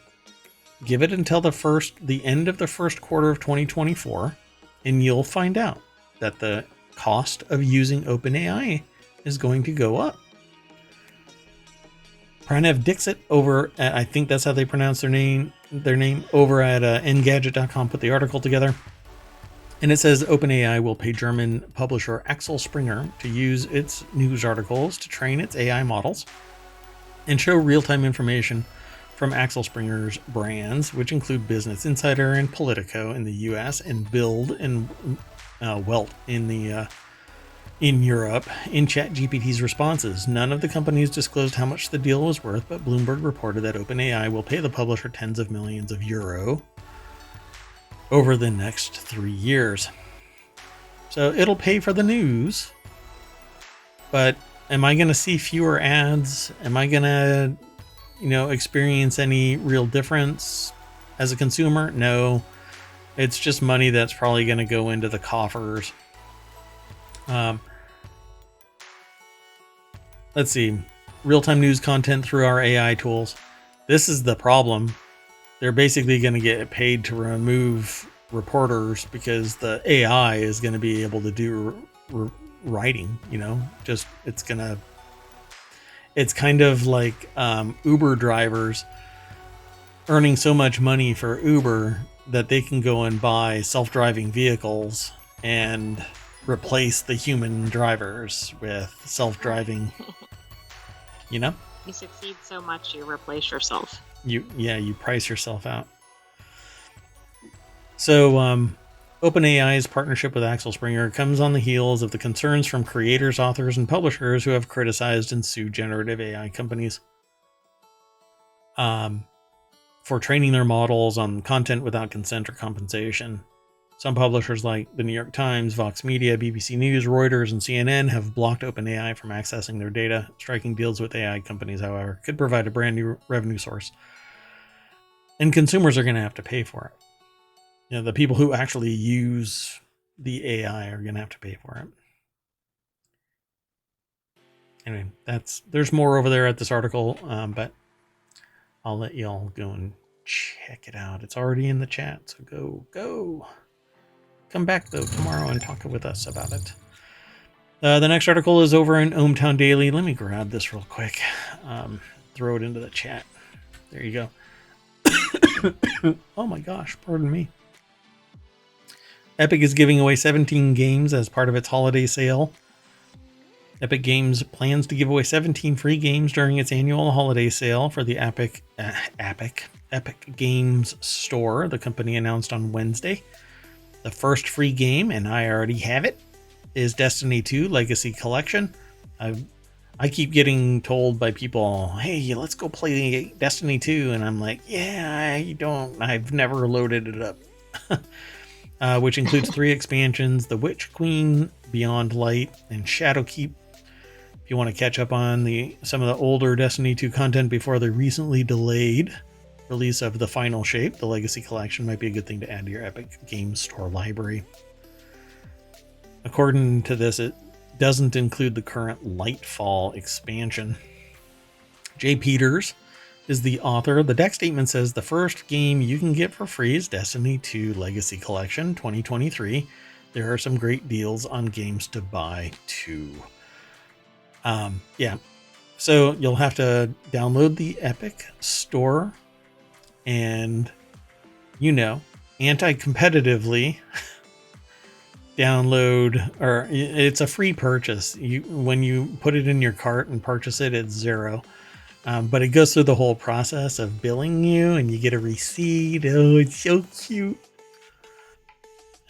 give it until the end of the first quarter of 2024, and you'll find out that the cost of using OpenAI is going to go up. Pranav Dixit over at, I think that's how they pronounce their name, over at Engadget.com put the article together. And it says OpenAI will pay German publisher Axel Springer to use its news articles to train its AI models and show real-time information from Axel Springer's brands, which include Business Insider and Politico in the US and Bild and Welt in Europe in ChatGPT's responses. None of the companies disclosed how much the deal was worth, but Bloomberg reported that OpenAI will pay the publisher tens of millions of euro over the next 3 years. So it'll pay for the news, but am I going to see fewer ads? Am I going to, experience any real difference as a consumer? No. It's just money that's probably going to go into the coffers. Let's see. Real-time news content through our AI tools. This is the problem. They're basically going to get paid to remove reporters because the AI is going to be able to do writing, it's kind of like Uber drivers earning so much money for Uber that they can go and buy self-driving vehicles and replace the human drivers with self-driving, You succeed so much, you replace yourself. You price yourself out. So OpenAI's partnership with Axel Springer comes on the heels of the concerns from creators, authors, and publishers who have criticized and sued generative AI companies for training their models on content without consent or compensation. Some publishers like the New York Times, Vox Media, BBC News, Reuters, and CNN have blocked OpenAI from accessing their data. Striking deals with AI companies, however, could provide a brand new revenue source. And consumers are going to have to pay for it. The people who actually use the AI are going to have to pay for it. Anyway, there's more over there at this article, but I'll let y'all go and check it out. It's already in the chat, so go. Come back, though, tomorrow and talk with us about it. The next article is over in ohmTown Daily. Let me grab this real quick. Throw it into the chat. There you go. Oh my gosh, pardon me. Epic is giving away 17 games as part of its holiday sale. Epic Games plans to give away 17 free games during its annual holiday sale for the Epic Games Store, the company announced on Wednesday. The first free game, and I already have it, is Destiny 2 Legacy Collection. I keep getting told by people, hey, let's go play Destiny 2, and I'm like, yeah, I've never loaded it up. Which includes 3 expansions, The Witch Queen, Beyond Light, and Shadowkeep. If you want to catch up on some of the older Destiny 2 content before the recently delayed release of the final shape, the Legacy Collection might be a good thing to add to your Epic Games Store library. According to this, it doesn't include the current Lightfall expansion. Jay Peters is the author. The deck statement says the first game you can get for free is Destiny 2 Legacy Collection 2023. There are some great deals on games to buy too. So you'll have to download the Epic Store and, anti-competitively download, or it's a free purchase. When you put it in your cart and purchase it, it's $0. But it goes through the whole process of billing you, and you get a receipt. Oh, it's so cute.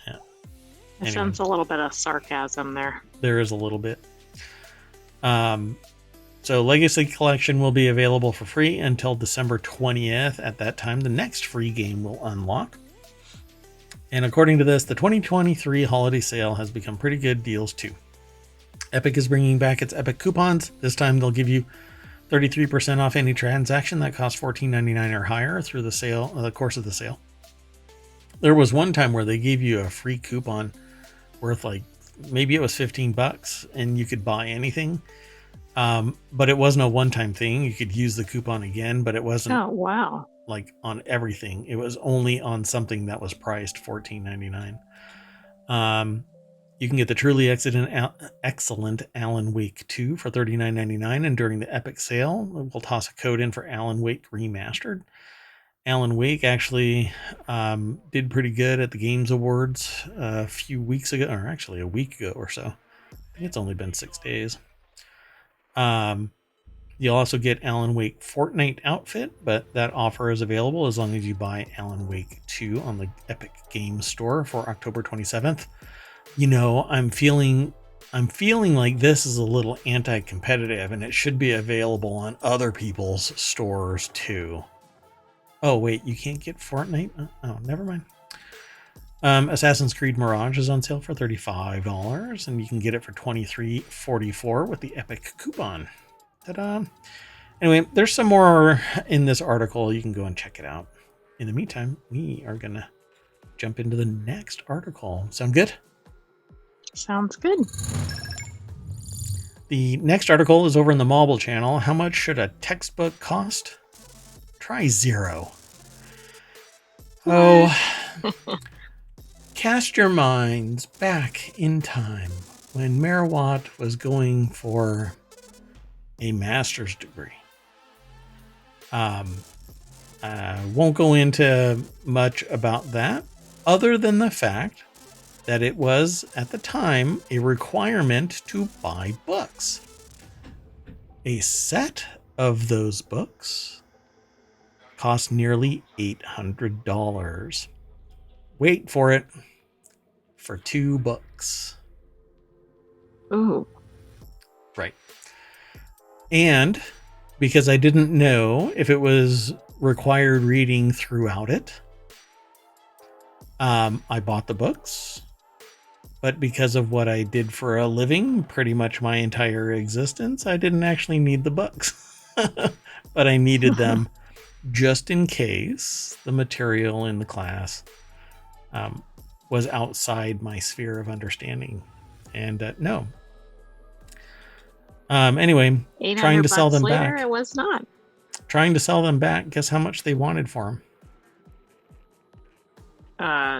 Yeah. I sense a little bit of sarcasm there. There is a little bit. So Legacy Collection will be available for free until December 20th. At that time, the next free game will unlock. And according to this, the 2023 holiday sale has become pretty good deals too. Epic is bringing back its Epic coupons. This time they'll give you 33% off any transaction that costs $14.99 or higher through the course of the sale. There was one time where they gave you a free coupon worth maybe it was $15 and you could buy anything. But it wasn't a one-time thing. You could use the coupon again, but it wasn't on everything. It was only on something that was priced $14.99. You can get the truly excellent Alan Wake 2 for $39.99, and during the Epic sale, we'll toss a code in for Alan Wake Remastered. Alan Wake actually did pretty good at the Games Awards a few weeks ago, or actually a week ago or so. I think it's only been 6 days. You'll also get Alan Wake Fortnite outfit, but that offer is available as long as you buy Alan Wake 2 on the Epic Games Store for October 27th. I'm feeling like this is a little anti-competitive, and it should be available on other people's stores too. Oh wait, you can't get Fortnite? Oh, never mind. Assassin's Creed Mirage is on sale for $35, and you can get it for $23.44 with the Epic coupon. Ta-da! Anyway, there's some more in this article. You can go and check it out. In the meantime, we are going to jump into the next article. Sound good? Sounds good. The next article is over in the Mobile channel. How much should a textbook cost? Try $0. Oh... Cast your minds back in time when Merawatt was going for a master's degree. I won't go into much about that, other than the fact that it was, at the time, a requirement to buy books. A set of those books cost nearly $800. Wait for it. For 2 books. Ooh. Right. And because I didn't know if it was required reading throughout it, I bought the books. But because of what I did for a living, pretty much my entire existence, I didn't actually need the books. But I needed them just in case the material in the class was outside my sphere of understanding. And no. Anyway, trying to sell them later, back. It was not. Trying to sell them back. Guess how much they wanted for them?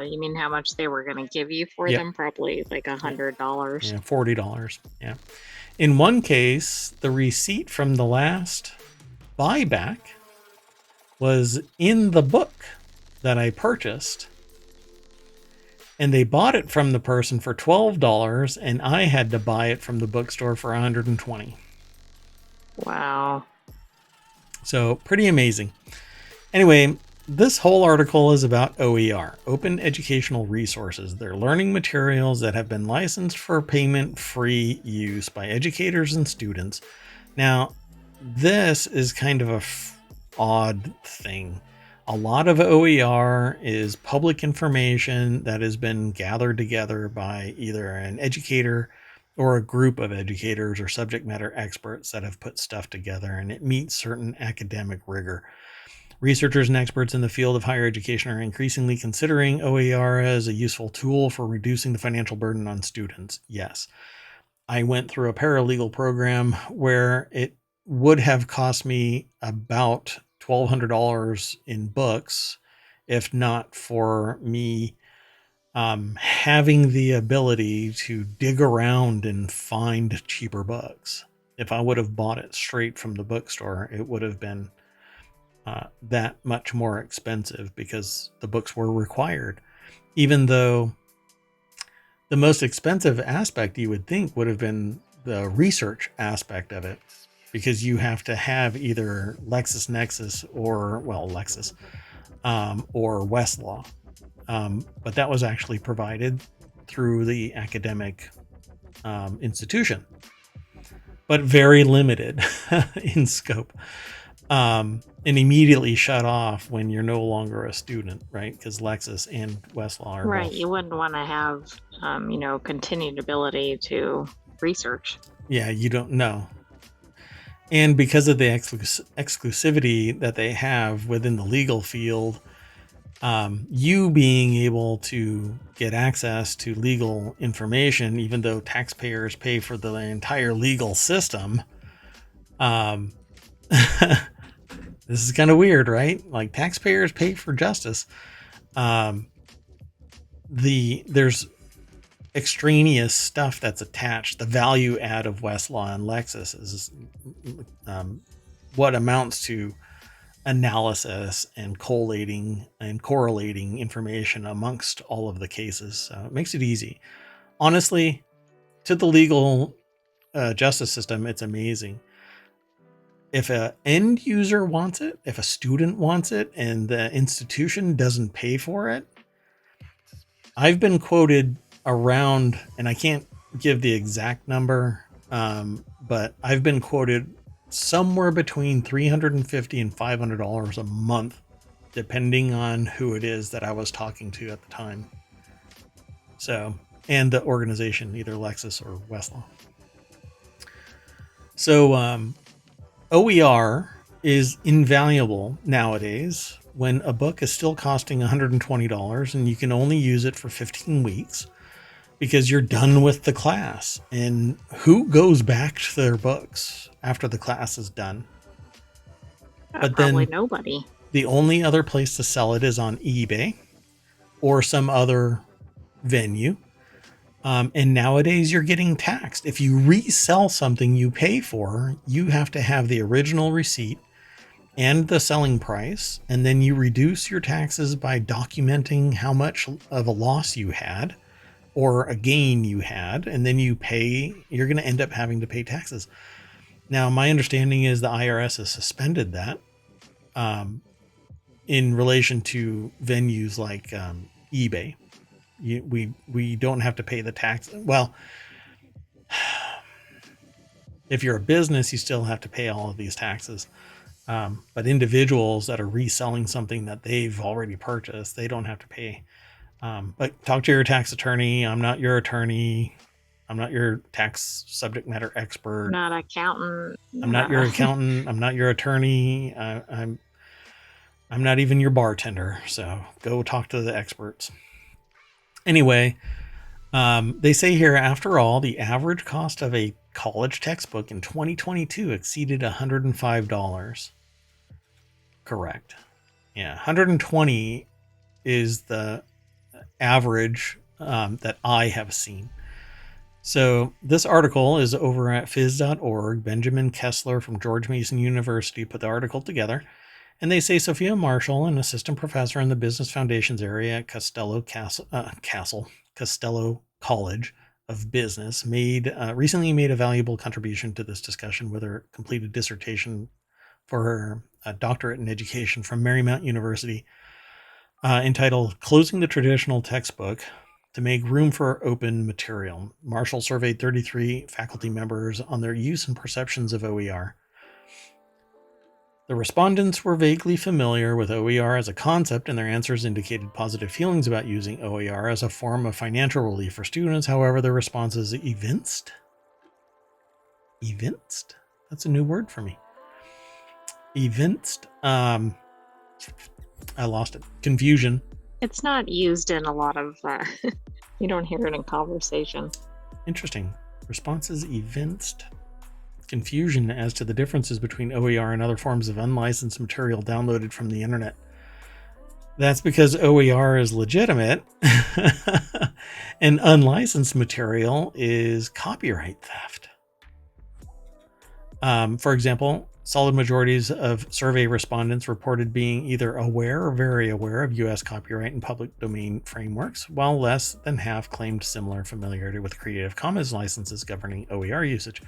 You mean how much they were going to give you for them? Probably like $100. Yeah, $40. Yeah. In one case, the receipt from the last buyback was in the book that I purchased. and they bought it from the person for $12, and I had to buy it from the bookstore for $120. Wow. So pretty amazing. Anyway, this whole article is about OER, Open Educational Resources. They're learning materials that have been licensed for payment-free use by educators and students. Now, this is kind of a odd thing. A lot of OER is public information that has been gathered together by either an educator or a group of educators or subject matter experts that have put stuff together, and it meets certain academic rigor. Researchers and experts in the field of higher education are increasingly considering OER as a useful tool for reducing the financial burden on students. Yes. I went through a paralegal program where it would have cost me about $1,200 in books, if not for me having the ability to dig around and find cheaper books. If I would have bought it straight from the bookstore, it would have been that much more expensive because the books were required. Even though the most expensive aspect you would think would have been the research aspect of it, because you have to have either LexisNexis or Lexis or Westlaw. But that was actually provided through the academic institution, but very limited in scope. And immediately shut off when you're no longer a student, right? Because Lexis and Westlaw are right. both. You wouldn't want to have, continued ability to research. Yeah, you don't know. And because of the exclusivity that they have within the legal field, you being able to get access to legal information, even though taxpayers pay for the entire legal system, this is kind of weird, right? Like, taxpayers pay for justice. There's extraneous stuff that's attached. The value add of Westlaw and Lexis is what amounts to analysis and collating and correlating information amongst all of the cases. So it makes it easy. Honestly, to the legal justice system, it's amazing. If an end user wants it, if a student wants it, and the institution doesn't pay for it, I've been quoted around, and I can't give the exact number, but I've been quoted somewhere between $350 and $500 a month, depending on who it is that I was talking to at the time. So, and the organization, either Lexis or Westlaw. So, OER is invaluable nowadays when a book is still costing $120 and you can only use it for 15 weeks because you're done with the class. And who goes back to their books after the class is done? But probably nobody. The only other place to sell it is on eBay or some other venue. And nowadays you're getting taxed. If you resell something you pay for, you have to have the original receipt and the selling price. And then you reduce your taxes by documenting how much of a loss you had or a gain you had. And then you're going to end up having to pay taxes. Now, my understanding is the IRS has suspended that in relation to venues like eBay. We don't have to pay the tax. Well, if you're a business, you still have to pay all of these taxes. But individuals that are reselling something that they've already purchased, they don't have to pay. But talk to your tax attorney. I'm not your attorney. I'm not your tax subject matter expert. Not accountant. I'm not your accountant. I'm not your attorney. I'm not even your bartender. So go talk to the experts. Anyway, they say here, after all, the average cost of a college textbook in 2022 exceeded $105. Correct. Yeah, 120 is the average that I have seen. So this article is over at phys.org. Benjamin Kessler from George Mason University put the article together. And they say Sophia Marshall, an assistant professor in the Business Foundations area at Costello College of Business, recently made a valuable contribution to this discussion with her completed dissertation for her doctorate in education from Marymount University, entitled Closing the Traditional Textbook to Make Room for Open Material. Marshall surveyed 33 faculty members on their use and perceptions of OER. The respondents were vaguely familiar with OER as a concept, and their answers indicated positive feelings about using OER as a form of financial relief for students. However, their responses evinced? That's a new word for me. Evinced? I lost it. Confusion. It's not used in a lot of, you don't hear it in conversation. Interesting. Responses evinced confusion as to the differences between OER and other forms of unlicensed material downloaded from the internet. That's because OER is legitimate and unlicensed material is copyright theft. For example, solid majorities of survey respondents reported being either aware or very aware of U.S. copyright and public domain frameworks, while less than half claimed similar familiarity with Creative Commons licenses governing OER usage.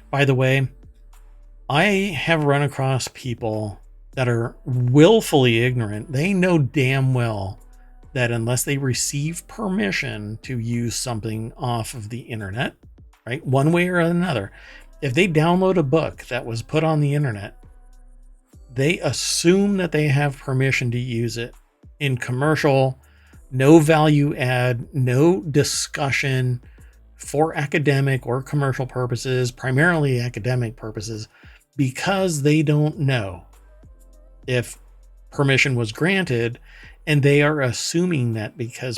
By the way, I have run across people that are willfully ignorant. They know damn well that unless they receive permission to use something off of the internet, right, one way or another, if they download a book that was put on the internet, they assume that they have permission to use it in commercial, no value add, no discussion, for academic or commercial purposes, primarily academic purposes, because they don't know if permission was granted, and they are assuming that because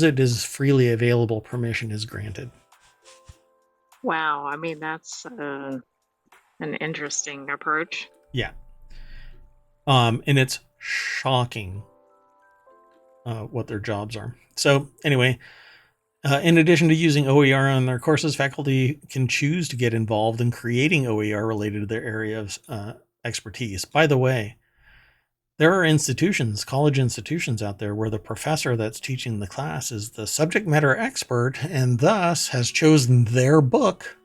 it is freely available, permission is granted. Wow, I mean, that's an interesting approach. Yeah. And it's shocking what their jobs are. So anyway, in addition to using OER on their courses, faculty can choose to get involved in creating OER related to their area of expertise. By the way, there are college institutions out there where the professor that's teaching the class is the subject matter expert and thus has chosen their book.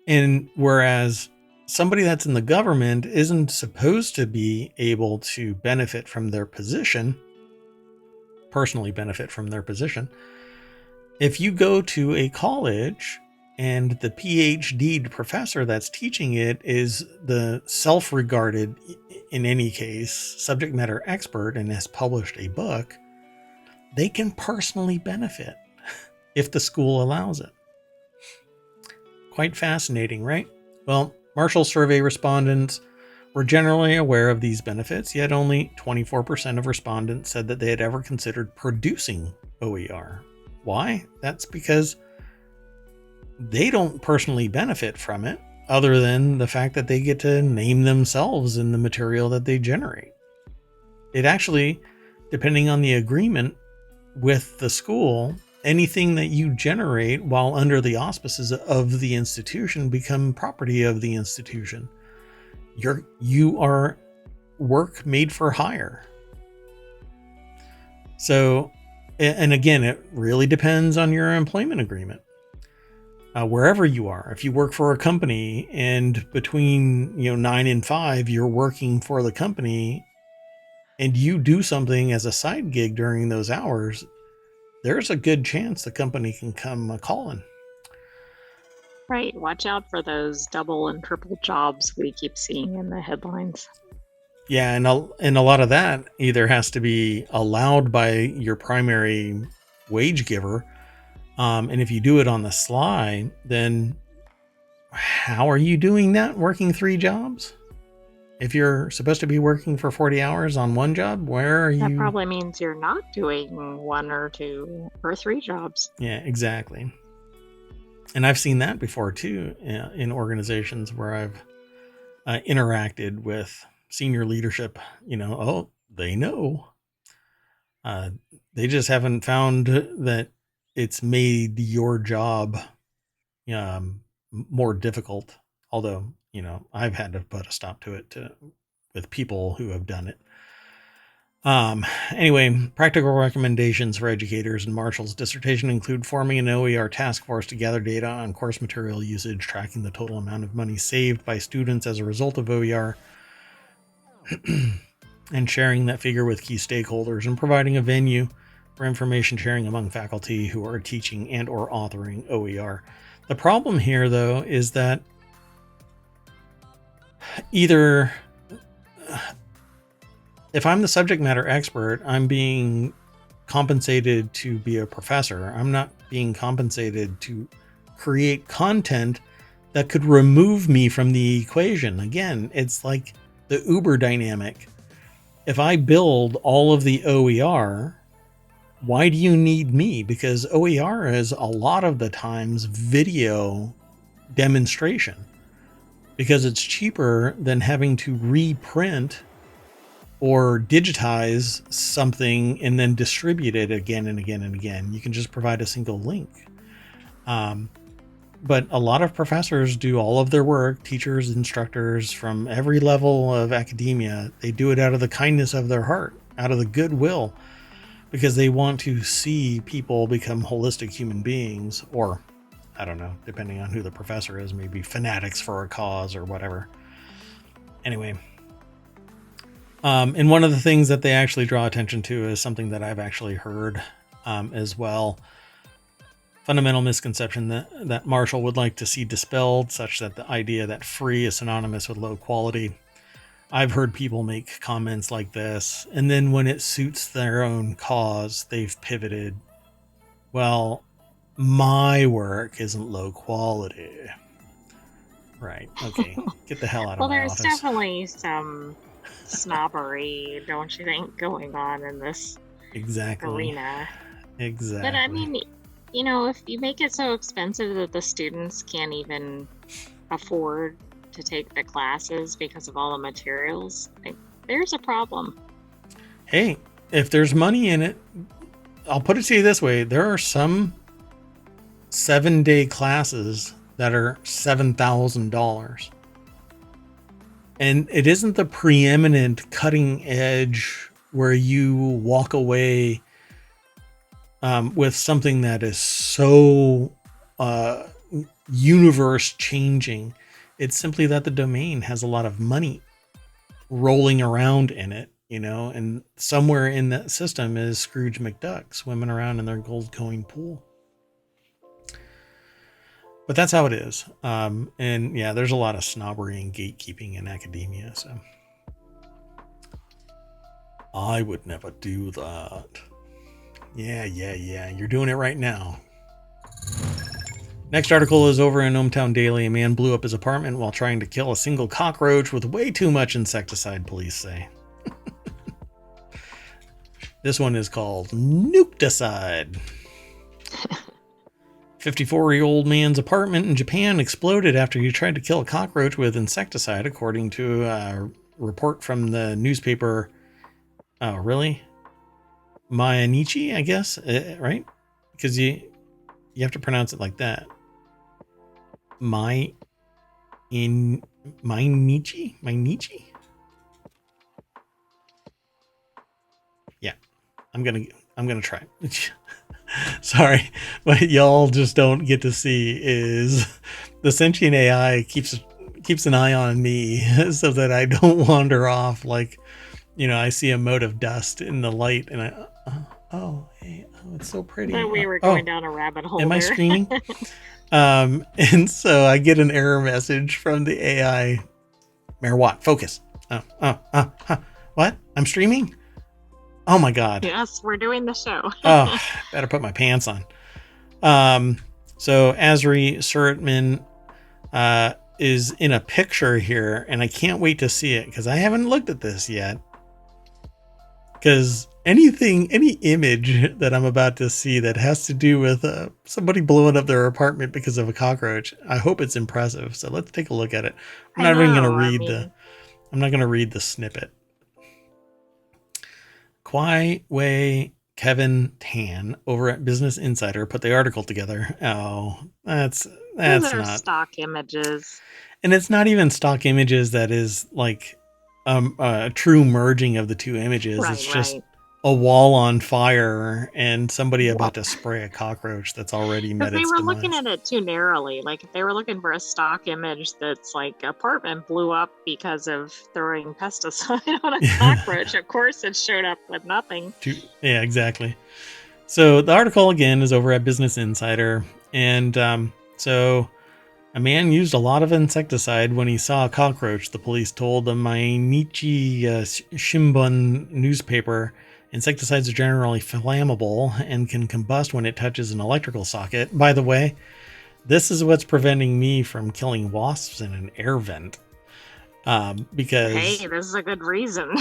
And whereas somebody that's in the government isn't supposed to be able to benefit from their position, personally benefit from their position. If you go to a college and the PhD professor that's teaching it is the self-regarded, in any case, subject matter expert and has published a book, they can personally benefit if the school allows it. Quite fascinating, right? Well, Marshall survey respondents were generally aware of these benefits, yet only 24% of respondents said that they had ever considered producing OER. Why? That's because they don't personally benefit from it, other than the fact that they get to name themselves in the material that they generate. It actually, depending on the agreement with the school, anything that you generate while under the auspices of the institution become property of the institution. You are work made for hire. So, and again, it really depends on your employment agreement. Wherever you are, if you work for a company and between 9 and 5, you're working for the company and you do something as a side gig during those hours, there's a good chance the company can come calling. Right. Watch out for those double and triple jobs we keep seeing in the headlines. Yeah, and a lot of that either has to be allowed by your primary wage giver. And if you do it on the sly, then how are you doing that? Working 3 jobs? If you're supposed to be working for 40 hours on one job, where are you? That probably means you're not doing 1 or 2 or 3 jobs. Yeah, exactly. And I've seen that before too, in organizations where I've interacted with senior leadership. They know. They just haven't found that it's made your job more difficult. Although I've had to put a stop to it with people who have done it. Anyway, practical recommendations for educators and Marshall's dissertation include forming an OER task force to gather data on course material usage, tracking the total amount of money saved by students as a result of OER, and sharing that figure with key stakeholders, and providing a venue for information sharing among faculty who are teaching and or authoring OER. The problem here, though, is that either if I'm the subject matter expert, I'm being compensated to be a professor. I'm not being compensated to create content that could remove me from the equation. Again, it's like the Uber dynamic. If I build all of the OER, why do you need me? Because OER is a lot of the times video demonstration, because it's cheaper than having to reprint or digitize something and then distribute it again and again and again. You can just provide a single link. But a lot of professors do all of their work, teachers, instructors from every level of academia. They do it out of the kindness of their heart, out of the goodwill, because they want to see people become holistic human beings, or I don't know, depending on who the professor is, maybe fanatics for a cause or whatever. Anyway, and one of the things that they actually draw attention to is something that I've actually heard as well. Fundamental misconception that Marshall would like to see dispelled, such that the idea that free is synonymous with low quality. I've heard people make comments like this, and then when it suits their own cause, they've pivoted. Well, my work isn't low quality. Right. Okay. Get the hell out of my office. Well, there's definitely some snobbery, don't you think, going on in this arena. Exactly. But I mean, if you make it so expensive that the students can't even afford to take the classes because of all the materials, there's a problem. Hey, if there's money in it, I'll put it to you this way. There are some 7-day classes that are $7,000. And it isn't the preeminent cutting edge where you walk away with something that is so universe changing. It's simply that the domain has a lot of money rolling around in it, and somewhere in that system is Scrooge McDuck swimming around in their gold coin pool. But that's how it is. And yeah, there's a lot of snobbery and gatekeeping in academia. So I would never do that. Yeah. You're doing it right now. Next article is over in ohmTown Daily. A man blew up his apartment while trying to kill a single cockroach with way too much insecticide, police say. This one is called Nukedicide. 54-year-old man's apartment in Japan exploded after he tried to kill a cockroach with insecticide, according to a report from the newspaper. Oh, really? Mainichi, I guess, right? Because you have to pronounce it like that. Mainichi? Yeah, I'm gonna try. Sorry, what y'all just don't get to see is the sentient AI keeps an eye on me so that I don't wander off. Like, I see a mote of dust in the light, and hey, it's so pretty. But we were going down a rabbit hole. Am I streaming? And so I get an error message from the AI. Mayor Watt, focus. What? I'm streaming? Oh my God. Yes, we're doing the show. Better put my pants on. So Asri Suratman is in a picture here, and I can't wait to see it because I haven't looked at this yet. Because any image that I'm about to see that has to do with somebody blowing up their apartment because of a cockroach, I hope it's impressive. So let's take a look at it. I'm not going to read the snippet. Kwai Wei Kevin Tan over at Business Insider put the article together. Oh, that's Those are not stock images. And it's not even stock images that is like a true merging of the two images. It's Right, just right. a wall on fire and somebody about Yep. to spray a cockroach that's already Because met they its were looking demise. at it too narrowly. Like, if they were looking for a stock image that's like apartment blew up because of throwing pesticide on a cockroach, of course it showed up with nothing. Yeah, exactly. So the article again is over at Business Insider, and so a man used a lot of insecticide when he saw a cockroach. The police told the Mainichi Shimbun newspaper. Insecticides are generally flammable and can combust when it touches an electrical socket. By the way, this is what's preventing me from killing wasps in an air vent. Hey, Because this is a good reason.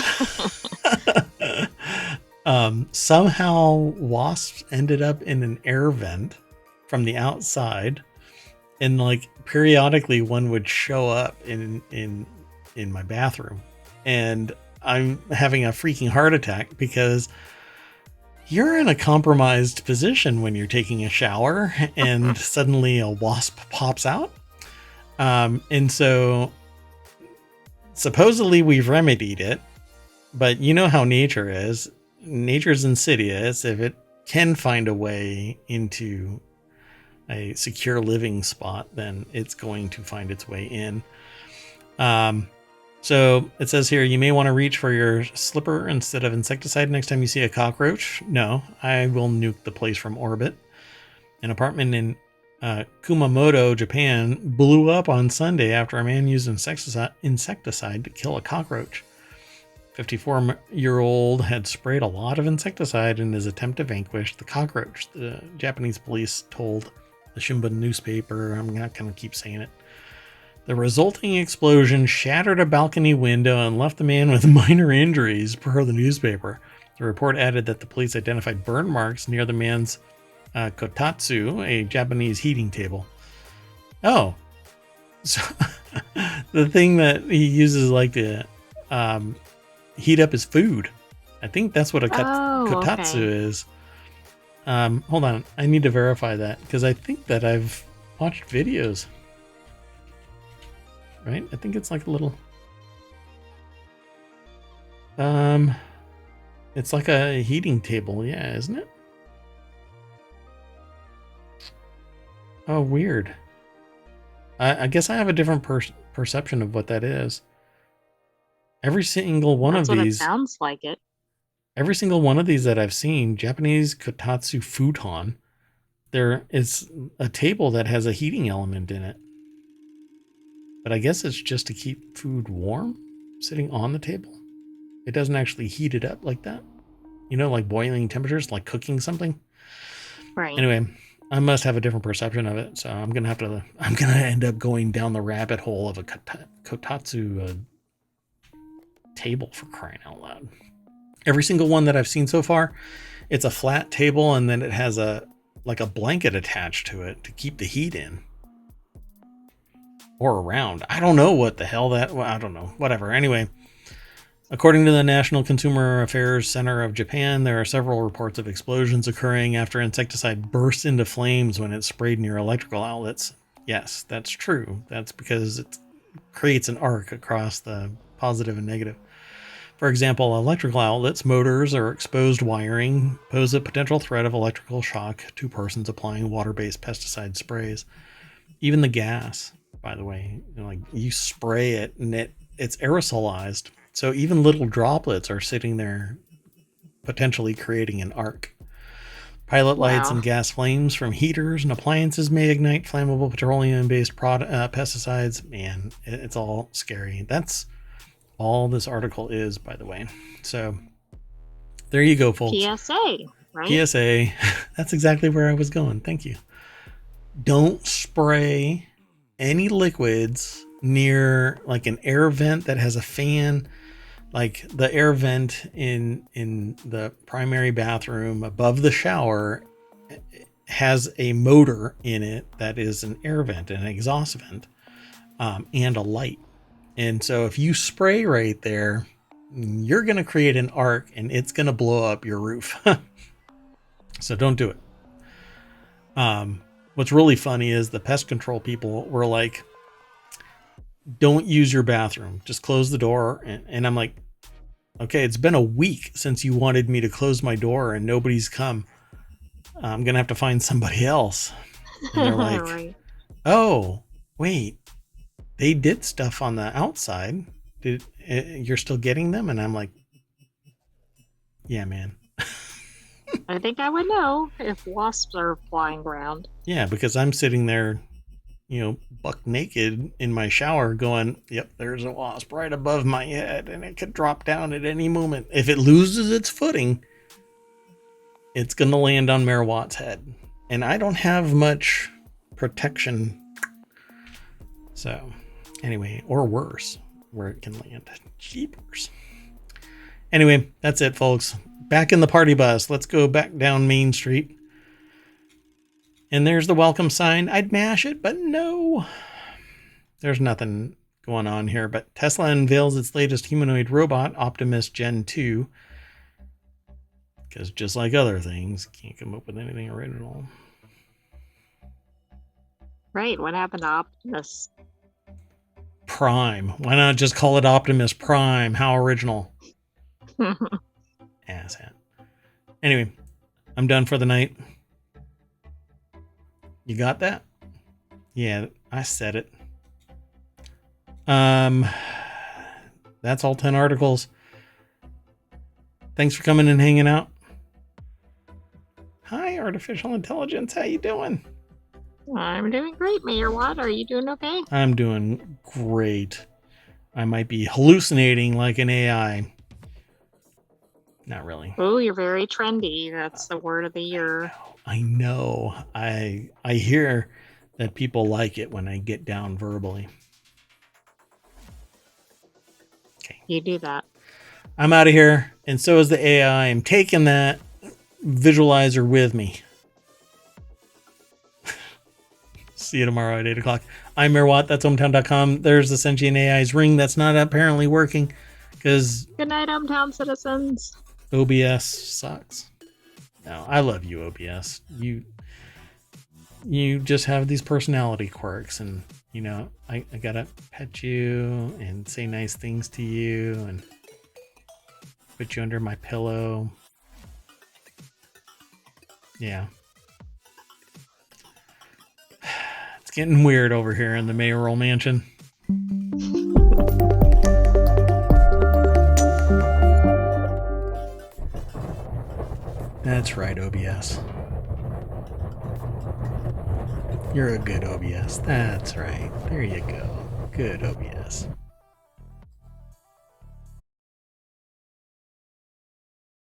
somehow wasps ended up in an air vent from the outside, and like periodically one would show up in my bathroom, and I'm having a freaking heart attack because you're in a compromised position when you're taking a shower and suddenly a wasp pops out. And so supposedly we've remedied it, but you know how nature is. Nature's insidious. If it can find a way into a secure living spot, then it's going to find its way in. So it says here, you may want to reach for your slipper instead of insecticide next time you see a cockroach. No, I will nuke the place from orbit. An apartment in Kumamoto, Japan, blew up on Sunday after a man used insecticide to kill a cockroach. 54-year-old had sprayed a lot of insecticide in his attempt to vanquish the cockroach, the Japanese police told the Shimbun newspaper. I'm not going to keep saying it. The resulting explosion shattered a balcony window and left the man with minor injuries, per the newspaper. The report added that the police identified burn marks near the man's kotatsu, a Japanese heating table. Oh, so the thing that he uses like to heat up his food. I think that's what a Oh, kotatsu okay. is. Hold on, I need to verify that because I think that I've watched videos. Right? I think it's like a little. It's like a heating table, yeah, isn't it? Oh, weird. I guess I have a different perception of what that is. Every single one That's of what it these, sounds like it. every single one of these that I've seen, Japanese kotatsu futon, there is a table that has a heating element in it. But I guess it's just to keep food warm, sitting on the table. It doesn't actually heat it up like that. You know, like boiling temperatures, like cooking something. Right. Anyway, I must have a different perception of it, so I'm gonna end up going down the rabbit hole of a kotatsu table, for crying out loud. Every single one that I've seen so far, it's a flat table and then it has a blanket attached to it to keep the heat in or around. I don't know what the hell that. Well, I don't know. Whatever. Anyway, according to the National Consumer Affairs Center of Japan, there are several reports of explosions occurring after insecticide bursts into flames when it's sprayed near electrical outlets. Yes, that's true. That's because it creates an arc across the positive and negative. For example, electrical outlets, motors, or exposed wiring pose a potential threat of electrical shock to persons applying water-based pesticide sprays. Even the gas, by the way, like you spray it and it's aerosolized. So even little droplets are sitting there potentially creating an arc. Pilot lights Wow. and gas flames from heaters and appliances may ignite flammable petroleum-based pesticides. Man, it's all scary. That's all this article is, by the way. So there you go, folks. PSA, right? PSA. That's exactly where I was going. Thank you. Don't spray any liquids near like an air vent that has a fan. Like the air vent in the primary bathroom above the shower has a motor in it that is an air vent, an exhaust vent, and a light. And so if you spray right there, you're going to create an arc and it's going to blow up your roof. So don't do it. What's really funny is the pest control people were like, don't use your bathroom. Just close the door. And I'm like, okay, it's been a week since you wanted me to close my door and nobody's come. I'm going to have to find somebody else. And they're like, Right. oh, wait, they did stuff on the outside. You're still getting them? And I'm like, yeah, man. I think I would know if wasps are flying around. Yeah, because I'm sitting there, buck naked in my shower going, yep, there's a wasp right above my head and it could drop down at any moment. If it loses its footing, it's going to land on Mayor Watt's head. And I don't have much protection. So, anyway, or worse, where it can land. Jeepers. Anyway, that's it, folks. Back in the party bus. Let's go back down Main Street. And there's the welcome sign. I'd mash it, but no. There's nothing going on here. But Tesla unveils its latest humanoid robot, Optimus Gen 2. Because just like other things, can't come up with anything original. Right. What happened to Optimus? Prime. Why not just call it Optimus Prime? How original. Asshat. Anyway, I'm done for the night. You got that? Yeah, I said it. That's all 10 articles. Thanks for coming and hanging out. Hi, artificial intelligence. How you doing? I'm doing great, Mayor Watt. Are you doing okay? I'm doing great. I might be hallucinating like an AI. Not really. Oh, you're very trendy. That's the word of the year. I know. I hear that people like it when I get down verbally. Okay. You do that. I'm out of here, and so is the AI. I'm taking that visualizer with me. See you tomorrow at 8 o'clock. I'm Mayor Watt. That's ohmTown.com. There's the sentient AI's ring that's not apparently working because Good night, ohmTown citizens. OBS sucks. No, I love you, OBS. You just have these personality quirks, and I gotta pet you and say nice things to you and put you under my pillow. Yeah. It's getting weird over here in the mayoral mansion. That's right, OBS. You're a good OBS. That's right. There you go. Good OBS.